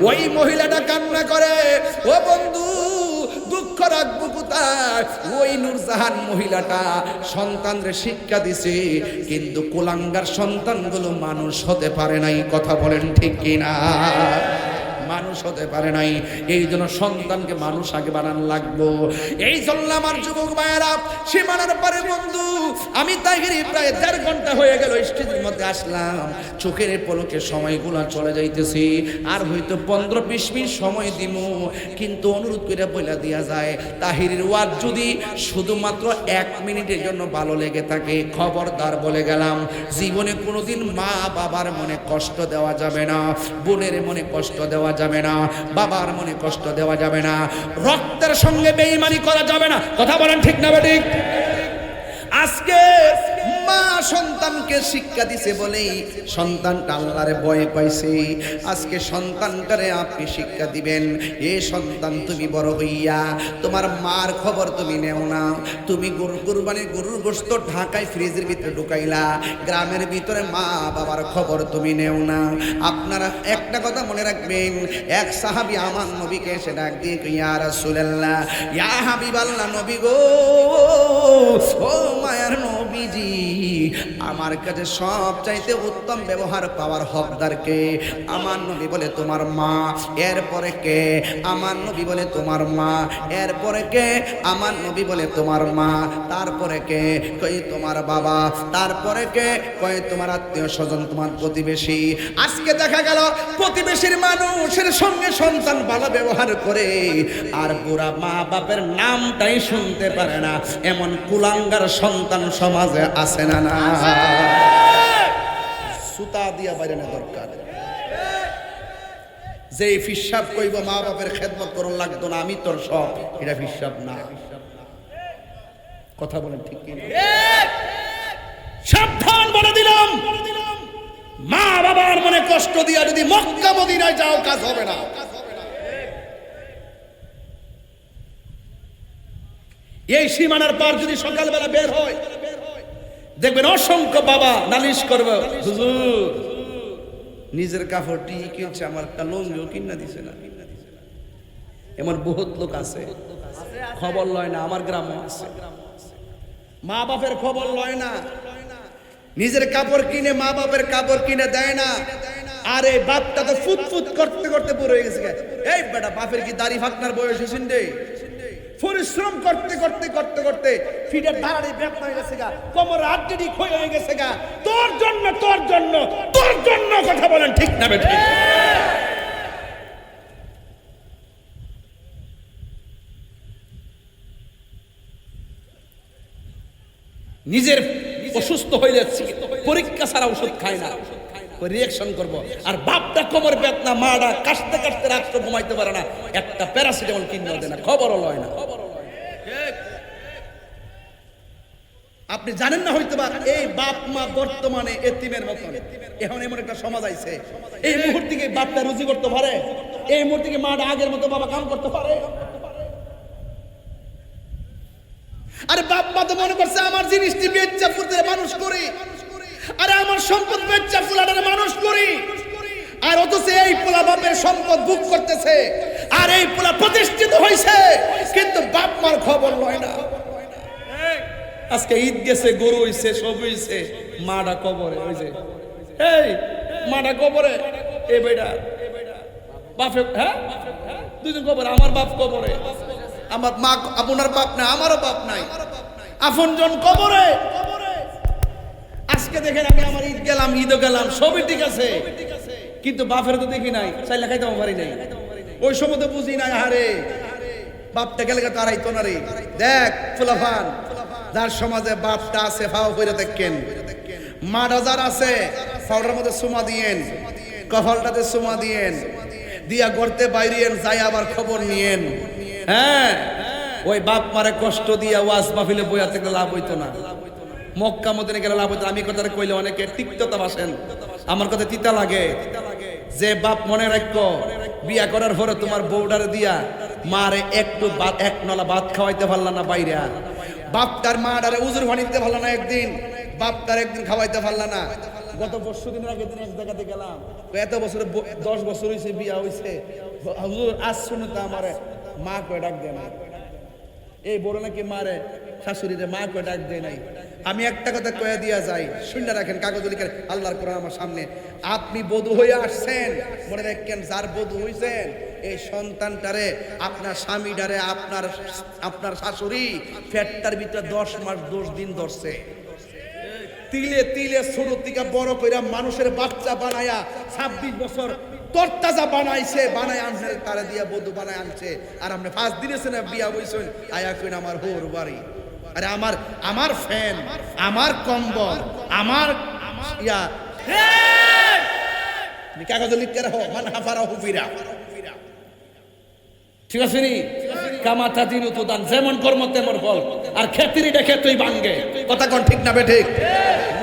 ওই মহিলাটা কান্না করে, ও বন্ধু দুঃখ রাখবো কোথায়? ওই নূরজাহান মহিলাটা সন্তানদের শিক্ষা দিছে, কিন্তু কুলাঙ্গার সন্তানগুলো মানুষ হতে পারে নাই। কথা বলেন ঠিক কিনা? মানুষ হতে পারে নাই। এই জন্য সন্তানকে মানুষ আগে বানানো লাগবো। এই জন্য আমার যুবক ভাইয়েরা সীমানার পারে বন্ধু, আমি তাহিরি প্রায় 1.5 ঘন্টা হয়ে গেল স্টেজের মধ্যে আসলাম, চোখের পলকে সময়গুলো চলে যাইতেছি, আর হয়তো 15-20 মিনিট সময় দিব, কিন্তু অনুরোধ করে বলে দেওয়া যায় তাহিরির ওয়াজ যদি শুধুমাত্র 1 মিনিটের জন্য ভালো লেগে থাকে, খবরদার বলে গেলাম জীবনে কোনোদিন মা বাবার মনে কষ্ট দেওয়া যাবে না, বোনের মনে কষ্ট দেওয়া যাবে না, বাবার মনে কষ্ট দেওয়া যাবে না, রক্তের সঙ্গে বেঈমানি করা যাবে না। কথা বলেন ঠিক না ঠিক? আজকে মা সন্তানকে শিক্ষা দিছে বলেই সন্তানটা আল্লাহরে ভয় পাইছে। আজকে সন্তানটারে আপনি শিক্ষা দিবেন, এ সন্তান তুমি বড় হইয়া তোমার মার খবর তুমি নেও না। তুমি কুরবানির গরুর গোশত ঢাকায় ফ্রিজের ভিতরে ঢুকাইলা, গ্রামের ভিতরে মা বাবার খবর তুমি নেও না। আপনারা একটা কথা মনে রাখবেন, এক সাহাবী আমার নবীকে এসে ডাক দিয়ে ইয়া রাসূলুল্লাহ, ইয়া হাবিবাল্লাহ, নবী গো, ও মায়ার নবীজি, আমার কাছে সব চাইতে উত্তম ব্যবহার পাওয়ার হকদার কে? আমার নবী বলে তোমার মা। এরপরে কে? আমার নবী বলে তোমার মা। এরপরে কে? আমার নবী বলে তোমার মা। তারপরে কে? কই তোমার বাবা। তারপরে কে? কই তোমার আত্মীয় স্বজন, তোমার প্রতিবেশী। আজকে দেখা গেল প্রতিবেশীর মানুষের সঙ্গে সন্তান ভালো ব্যবহার করে, আর পুরা মা বাপের নামটাই শুনতে পারে না, এমন কুলাঙ্গার সন্তান সমাজে আছে না? না, সুতা দিয়া বাইরে না দরকার। যে ফিসাব কইব মা বাপের খেদমত করন লাগতো না, আমি তোর সব, এটা ফিসাব না। কথা বলেন ঠিক কি? সাবধান বলে দিলাম, মা বাবার মনে কষ্ট দিয়া যদি মক্কা মদিনায় যাও কাজ হবে না। এই সীমানার পার যদি সকালবেলা বের হয়, দেখবেন অসংখ্য বাবা নালিশ করবে, হুজুর নিজের কাপড় ঠিক হচ্ছে, আমার একটা লঙ্গিও কিনা দিছে না। এমন বহুত লোক আছে, খবর লয় না। আমার গ্রামে আছে, মা বাপের খবর লয় না, নিজের কাপড় কিনে মা বাপের কাপড় কিনে দেয় না। আরে বাপটা তো ফুটফুট করতে করতে পুরো হয়ে গেছে। এই বেটা, বাপের কি দাড়ি ফাকনার বয়স হয়েছে রে? পরিশ্রম করতে করতে করতে করতে ফিডের দাঁড়ানি ব্যথা হয়ে গেছে গা, কোমর হাড্ডি ক্ষয় হয়ে গেছে গা। তোর জন্য তোর জন্য তোর জন্য, কথা বলেন ঠিক না বেঠিক? নিজের অসুস্থ হয়ে যাচ্ছে, পরীক্ষা ছাড়া ওষুধ খায় না, রিয়াকশন করবো। আর বাপটা কোমর বেদনা, মাটা কাশতে কাশতে রাত্রে ঘুমাইতে পারে না, একটা প্যারাসিটামল কিনে দেয় না, খবরও লয় না। আপনি জানেন না হয়তো বা এই বাপ মা বর্তমানে এতিমের মতন। এখন এমন একটা সমাজ আইছে, এই মুহূর্তে বাপটা রুজি করতে পারে? এই মুহূর্তে কি মাটা আগের মতো বাবা কাম করতে পারে? আরে বাপ মা তো মনে করছে আমার জিনিসটি বেচ্চা ফুলতে মানুষ করি, আরে আমার সম্পদ বেচ্চা ফুলাটারে মানুষ করি, আর অথচ এই পোলা বাপের সম্পদ ভোগ করতেছে, আর এই পোলা প্রতিষ্ঠিত হয়েছে, কিন্তু বাপ মার খবর লয় না। আজকে ঈদ গেছে, গরু হইছে, সব হইছে, মাটা কবরে হইছে। এই মাটা কবরে, এই বেটা বাপে, হ্যাঁ দুজন কবরে, আমার বাপ কবরে, আমার মা, আপনার বাপ নাই, আমারও বাপ নাই, আপনজন কবরে। আজকে দেখেন আমি আমার ঈদ গেলাম, ঈদও গেলাম, সবই ঠিক আছে, কিন্তু বাপের তো দেখি নাই, চাইলে খাইতে পারি নাই, ওই সময় তো বুঝি নাই। আরে বাপটা গেলে তারাইতো না রে। দেখ ফুলাফান, যার সমাজে বাপটা আছে ফাও করে দেখেন, মাটা যার আছে ফাওটার মধ্যে সুমা দিয়েন, কফলটাতে সুমা দিয়েন, দিয়া গড়তে বাইরিয়েন, যাই আবার খবর নিয়েন। হ্যাঁ, ওই বাপ মারে কষ্ট দিয়া ওয়াজ মাহফিলে বইয়া থেকে লাভ হইতো না, মক্কা মদিনা গেলে লাভ হইতো। আমি কথাটা কইলে অনেকে তিক্ততা বাসেন, আমার কথা তিতা লাগে। যে বাপ মনে রাখো বিয়া করার পরে তোমার বউডারে দিয়া মারে একটু এক নলা ভাত খাওয়াইতে পারলা না বাইরে, বাপটার মাডারে উজুর পানি দিতে পারলা না একদিন, বাপটার একদিন খাওয়াইতে পারলা না। গত পরশু দিনের আগের দিন এক জায়গাতে গেলাম, এত বছরে 10 বছর হয়েছে বিয়া হয়েছে, হুজুর আজ শুনে তো আমার মা কয়ে ডাক দেয় না, এই বড় নাকি মারে শাশুড়িরে মা কয়ে ডাক দেয় নাই। আমি একটা কথা কয়ে দিয়া যাই, শুনে রাখেন, কাগজ লিখে আল্লাহর কোরআন আমার সামনে। আপনি বধূ হয়ে আসছেন, মনে রাখেন যার বধূ হয়েছেন এই সন্তানটারে, আপনার স্বামীটারে, আপনার শাশুড়ি পেটটার ভিতরে 10 মাস 10 দিন ধরছে, তিলে তিলে ছোট থেকে বড় কইরা মানুষের বাচ্চা বানায়া 26 বছর তরতাজা বানাইছে, বানায় আনছে, তারা দিয়া বধূ বানায় আনছে। আর আপনি 5 দিন এসে না বিয়া বইছেন, আয়া কইন আমার হোর বাড়ি, আরে আমার ফ্যান, আমার কম্বল, আমার ইয়া কাগজ লিখতে রাখো, মান হাফারা হুফিরা, ঠিক আছে নি? কামাতা দিন উতদান, যেমন কর্ম তেমন ফল, আর খেতিরিটা খেতেই ভাঙ্গে। কথা কোন ঠিক না বে ঠিক?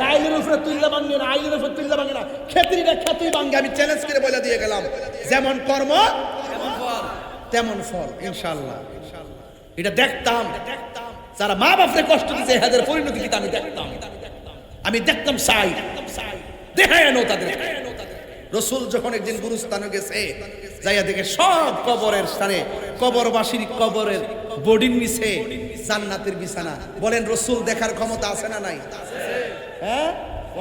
লাইলের উপরে তুললে ভাঙ্গে না, আইলের উপরে তুললে ভাঙ্গে না, খেতিরিটা খেতেই ভাঙ্গে। আমি চ্যালেঞ্জ করে বলে দিয়ে গেলাম, যেমন কর্ম তেমন ফল, ইনশাআল্লাহ। এটা দেখতাম, যারা মা বাপরে কষ্ট দিতে এদের পরিণতি কি আমি দেখতাম, চাই দেখেন তাদের। রসুল যখন একদিন গুরুস্থানে গেছে, যাইয়া দেখে সব কবরের স্থানে কবরবাসীর কবরের বডির নিচে জান্নাতের বিছানা। বলেন রসুল দেখার ক্ষমতা আছে না নাই? হ্যাঁ,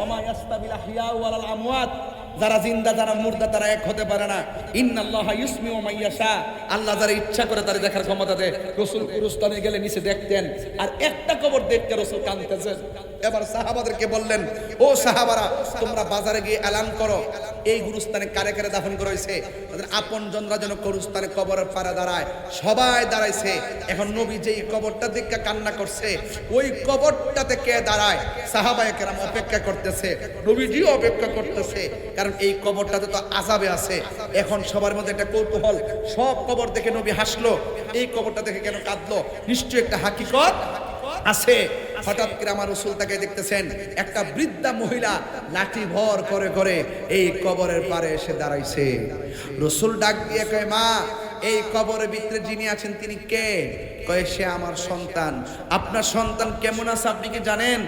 ওমা ইয়াস্তাবিল আহইয়া ওয়াল আমওয়াত, যারা জিন্দা যারা মুর্দা তারা এক হতে পারে না। ইন্নাল্লাহা ইউসমিউ মান ইয়াশা, আল্লাহ যারা ইচ্ছা করে তার দেখার ক্ষমতা দেয়। রাসূল কুরস্তানে গেলে নিচে দেখতেন, আর একটা কবর দেখতে রাসূল কাঁদতেছেন। এবার সাহাবাদেরকে বললেন, ও সাহাবারা, তোমরা বাজারে গিয়ে এলান করো এই গুরুস্থানে কারে কারে দাফন করা হয়েছে, তাদের আপনজনরা যেন গুরুস্থানে কবরের পাড়ে দাঁড়ায়। সবাই দাঁড়াইছে। এখন নবী যেই কবরটা দেখে কান্না করছে, ওই কবরটাতে কে দাঁড়ায়? সাহাবায়ে কেরাম অপেক্ষা করতেছে, নবীজিও অপেক্ষা করতেছে, কারণ এই কবরটাতে তো আযাবে আছে। এখন সবার মধ্যে একটা কৌতূহল, সব কবর দেখে নবী হাসলো, এই কবরটা দেখে কেন কাঁদলো? নিশ্চয়ই একটা হাকিকত আছে। হঠাৎ করে আমার রাসূল তাকে দেখতেছেন, একটা বৃদ্ধা মহিলা লাঠি ভর করে করে এই কবরের পারে এসে দাঁড়াইছে। রাসূল ডাক দিয়ে কয়, মা, এই কবরের ভিতরে যিনি আছেন তিনি কে? কয়, সে আমার সন্তান। আপনার সন্তান কেমন আছে আপনি কি জানেন?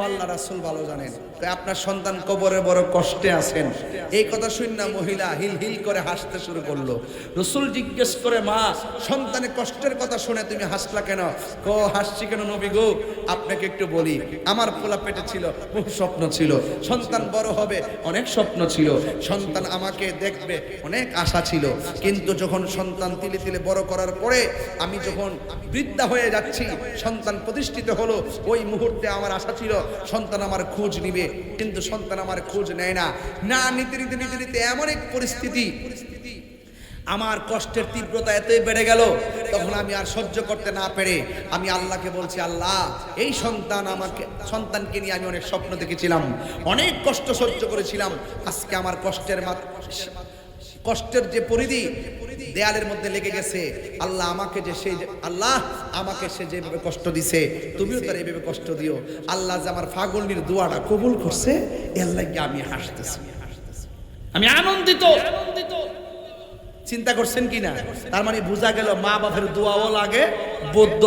আল্লাহ রাসূল ভালো জানেন। আপনার সন্তান কবরে বড় কষ্টে আছেন। এই কথা শুনে মহিলা হিল হিল করে হাসতে শুরু করলো। রাসূল জিজ্ঞেস করে, মা, সন্তানের কষ্টের কথা শুনে তুমি হাসলা কেন? কো, হাসছি কেন নবী গো, আপনাকে একটু বলি, আমার পোলা পেটে ছিল, বহু স্বপ্ন ছিল, সন্তান বড় হবে, অনেক স্বপ্ন ছিল, সন্তান আমাকে দেখবে, অনেক আশা ছিল, কিন্তু যখন সন্তান তিলে তিলে বড় করার পরে আমি যখন বৃদ্ধা হয়ে যাচ্ছি, সন্তান প্রতিষ্ঠিত হলো, ওই মুহূর্তে আমার আশা ছিল সন্তান আমার খোঁজ নিবে, কিন্তু সন্তান আমার খোঁজ নেয় না। না নিতে নিতে নিতে নিতে এমন এক পরিস্থিতি, আমার কষ্টের তীব্রতা এতই বেড়ে গেল, তখন আমি আর সহ্য করতে না পেরে আমি আল্লাহকে বলছি, আল্লাহ, এই সন্তানকে নিয়ে আমি অনেক স্বপ্ন দেখেছিলাম, অনেক কষ্ট সহ্য করেছিলাম, আজকে আমার কষ্টের যে পরিধি দেয়ালের মধ্যে লেগে গেছে, আল্লাহ আমাকে সে যেভাবে কষ্ট দিছে, তুমিও তার এইভাবে কষ্ট দিও। আল্লাহ যে আমার ফাগলনির দোয়াটা কবুল করছে, এর লাগি আমি হাসতেছি, আমি আনন্দিত চিন্তা করছেন কিনা? তার মানে বোঝা গেল মা বাপের দোয়াও লাগে, বদ্ধ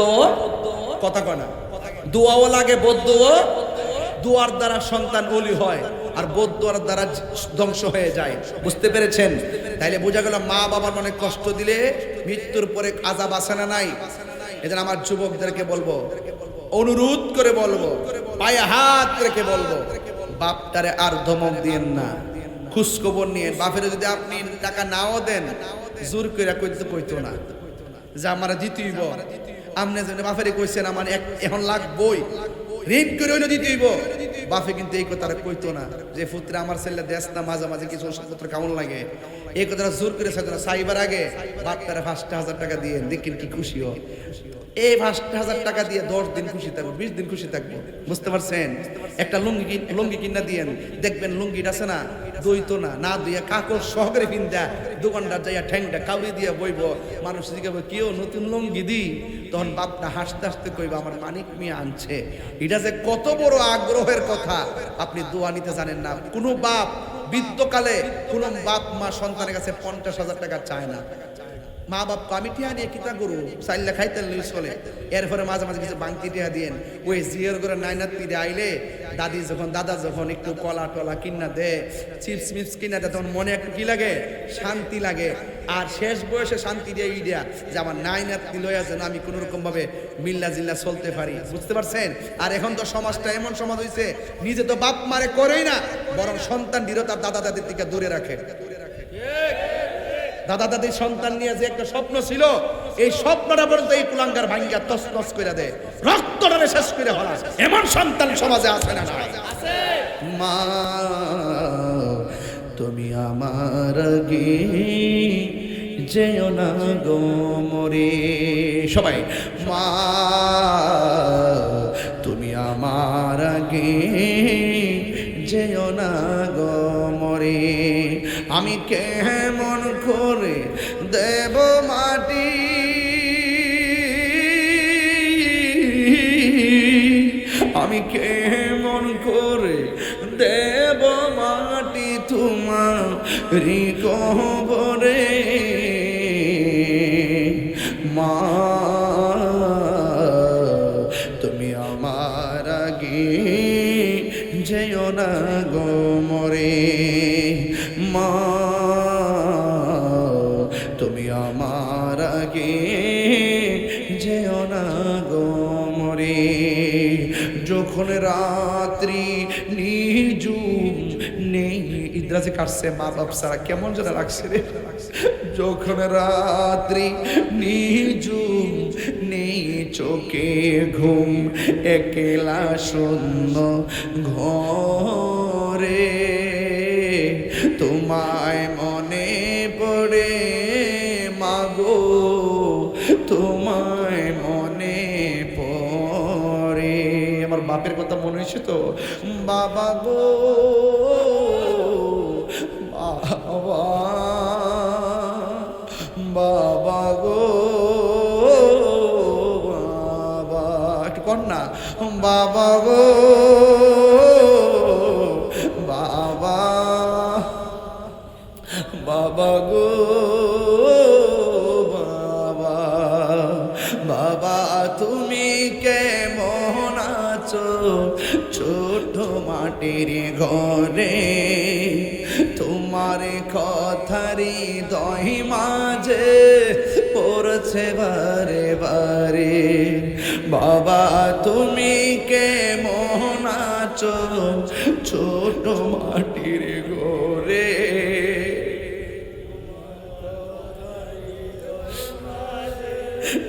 কথা কয় না, দোয়াও লাগে, বদ্ধ দোয়ার দ্বারা সন্তান ওলি হয় আর বদ্ধর দ্বারা ধ্বংস হয়ে যায়। বুঝতে পেরেছেন? তাইলে বোঝা গেল মা বাবার মনে কষ্ট দিলে মৃত্যুর পরে আযাব আছে না নাই? এজন্য আমার যুবকদেরকে বলবো, অনুরোধ করে বলবো, পায়ে হাত রেখে বলবো, বাপটারে আর ধমক দিয়েন না, খোঁজখবর নিয়ে। বাপের যদি আপনি টাকা নাও দেন, জোর করে কইতো না যে আমার দিতেইব। আপনি যেন বাপেরে কইছেন আমার এখন লাগবই, ঋণ করে হইলো দিতেইব, বাপে কিন্তু এই কথাটা কইতো না যে পুত্র আমার ছেলে দেশ না, মাঝে মাঝে কিছু ওষুধপত্র কেমন লাগে, এই কথাটা জোর করে চাইবার আগে বাপটারে 5,000 টাকা দিয়ে দেখেন কি খুশি হয়। এই 5,000 টাকা দিয়ে 10 দিন খুশি থাকবো, 20 দিন খুশি থাকবো। বুঝতে পারছেন? একটা লুঙ্গি কিনা দিয়েন, দেখবেন লুঙ্গিটা আছে না, দইতো না দিয়ে কাকর সহকারে কিনতা দোকানদার যাইয়া ঠ্যাংটা কাউরি দিয়ে বইব, মানুষ জিজ্ঞাসা কেউ নতুন লুঙ্গি দি, তখন বাপটা হাসতে হাসতে কইবা আমার মানিক মিয়া আনছে। এটা যে কত বড় আগ্রহের কথা আপনি দোয়া নিতে জানেন না। কোনো বাপ বৃদ্ধকালে কোনো বাপ মা সন্তানের কাছে 50,000 টাকা চায় না। মা বাপ আমি টিয়া নিয়ে কিতা করু, চাইলে খাইতে চলে। এরপরে মাঝে মাঝে কিছু বাংতি টিয়া দিয়েন, ওই জিয়ার করে নাইনাত পিড়ে আইলে দাদা যখন একটু কলা টলা কিনা দে, চিপস মিপস কিনা দেয়, তখন মনে একটু কি লাগে, শান্তি লাগে। আর শেষ বয়সে শান্তি দিয়ে ইডিয়া যে আমার নাইনাত লইয়া যেন আমি কোনো রকম ভাবে মিল্লা জিল্লা চলতে পারি। বুঝতে পারছেন? আর এখন তো সমাজটা এমন সমাজ হয়েছে, নিজে তো বাপ মারে করেই না, বরং সন্তান তার দাদা দাদির থেকে দূরে রাখে। দাদা দাদির সন্তান নিয়ে যে একটা স্বপ্ন ছিল, এই স্বপ্নটা পর্যন্ত এই কুলাঙ্গার ভাঙ্গা তছনছ করে দেয়, রক্তটারে শেষ করে ফেলা। এমন সন্তান সমাজে আছে না নাই? মা তুমি আমার আগে যেও না গো মরে, সবাই মা তুমি আমার আগে যেও না গো মরে, আমি কেমন করে দেব মাটি, আমি কেমন করে দেব মাটি তোমার কবরে, মা তুমি আমার আগে যেও না গো মরে, মা তুমি আমার আগে যেও না গো মরে। যখন রাত্রি নিঝুম নেই, ইদ্রাজে কাটছে মা বাপ সারা কেমন যেন লাগছে রে। যখন রাত্রি নিঝুম নেই, চোখে ঘুম, একলা শূন্য ঘরে, তোমায় মনে পড়ে মাগো, তোমায় মনে পড়ে। আমার বাপের কথা মনে হয়েছে তো, বাবা গো বাবা, বাবা গো বাবা, একটু কর না, বাবা গো বাবা, বাবা গো বাবা, বাবা তুমি কেমন আছো ছোট মাটির ঘরে, তোমার কথারি দহি মাঝে পড়ছে বারে বারে, বাবা তুমি কেমন আছো ছোট মাটির ঘরে,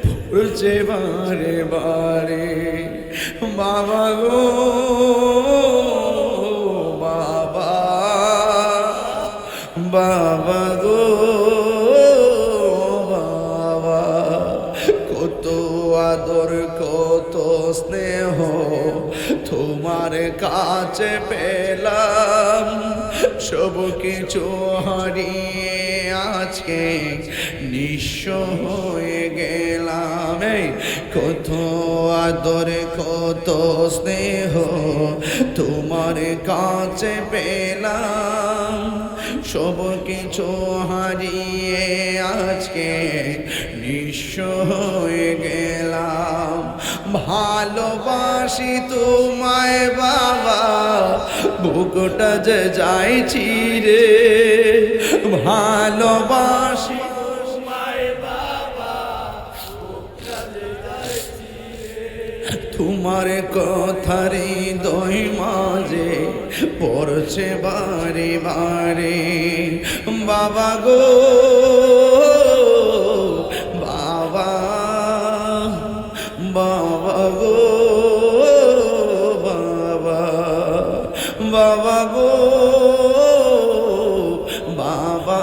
পড়ছে বারে বারে, বাবা গো বাবা, বাবা গো বাবা, কত আদর কত স্নেহ তোমার কাছে পেলাম, সব কিছু হারিয়ে আজকে নিঃস্ব হয়ে গেলাম। কত আদর কত স্নেহ তোমার কাছে পেলাম, সব কিছু হারিয়ে আজকে নিঃস্ব হয়ে গেলাম। ভালোবাসি তোমায় বাবা, বুকটা যে যাইছি রে। ভালোবাসি তোমার কথারে দই মাঝে পড়ছে বারে বারে। বাবা গো বাবা, বাবা গো বাবা, বাবা গো বাবা,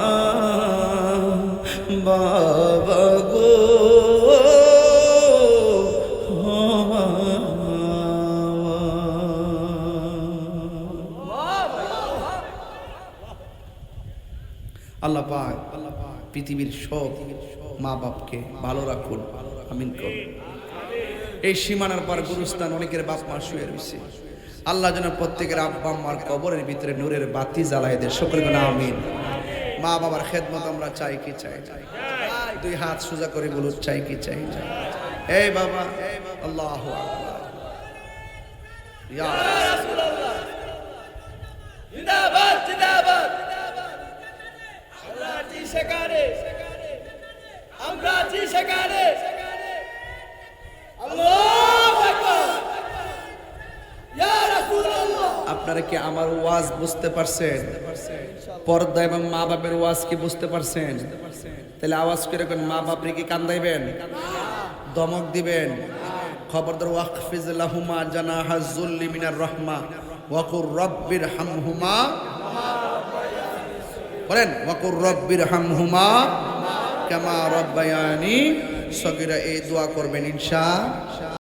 বাবা গো। আল্লাহ পাক পৃথিবীর সব মা বাপকে ভালো রাখুন, আমিন করুন। এই সীমানার পর গুরুস্থান অনেকের বাপ মা শুয়ে রয়েছে, আল্লাহ যেন প্রত্যেকের আব্বা আম্মার কবরের ভিতরে নূরের বাতি জ্বালায় দেয়, সকলে বলেন আমিন। মা বাবার খেদমত আমরা চাই কি চাই? দুই হাত সোজা করে বলুন, চাই কি চাই? এই বাবা, আল্লাহু আকবার, ইয়া রাসূলুল্লাহ, জিন্দাবাদ জিন্দাবাদ। আমরা আছি সেখানে, আমরা আছি সেখানে। আল্লাহু আকবার, ইয়া রাসূলুল্লাহ। আপনারা কি আমার ওয়াজ বুঝতে পারছেন? পর্দা এবং মা বাপের ওয়াজ কি বুঝতে পারছেন? তাহলে আওয়াজ করে কোন মা বাপরে কি কান্দাইবেন, দমক দিবেন? খবরদার, ওয়াকফিজ লাহুমা জানাহাজ যুল্লি মিনার রাহমা ওয়াকুর রব্বির হামহুমা, বলেন ওয়াকুর রব্বির হামহুমা কামা রব্বায়ানি সগীরা। এই দোয়া করবেন ইনশাআল্লাহ।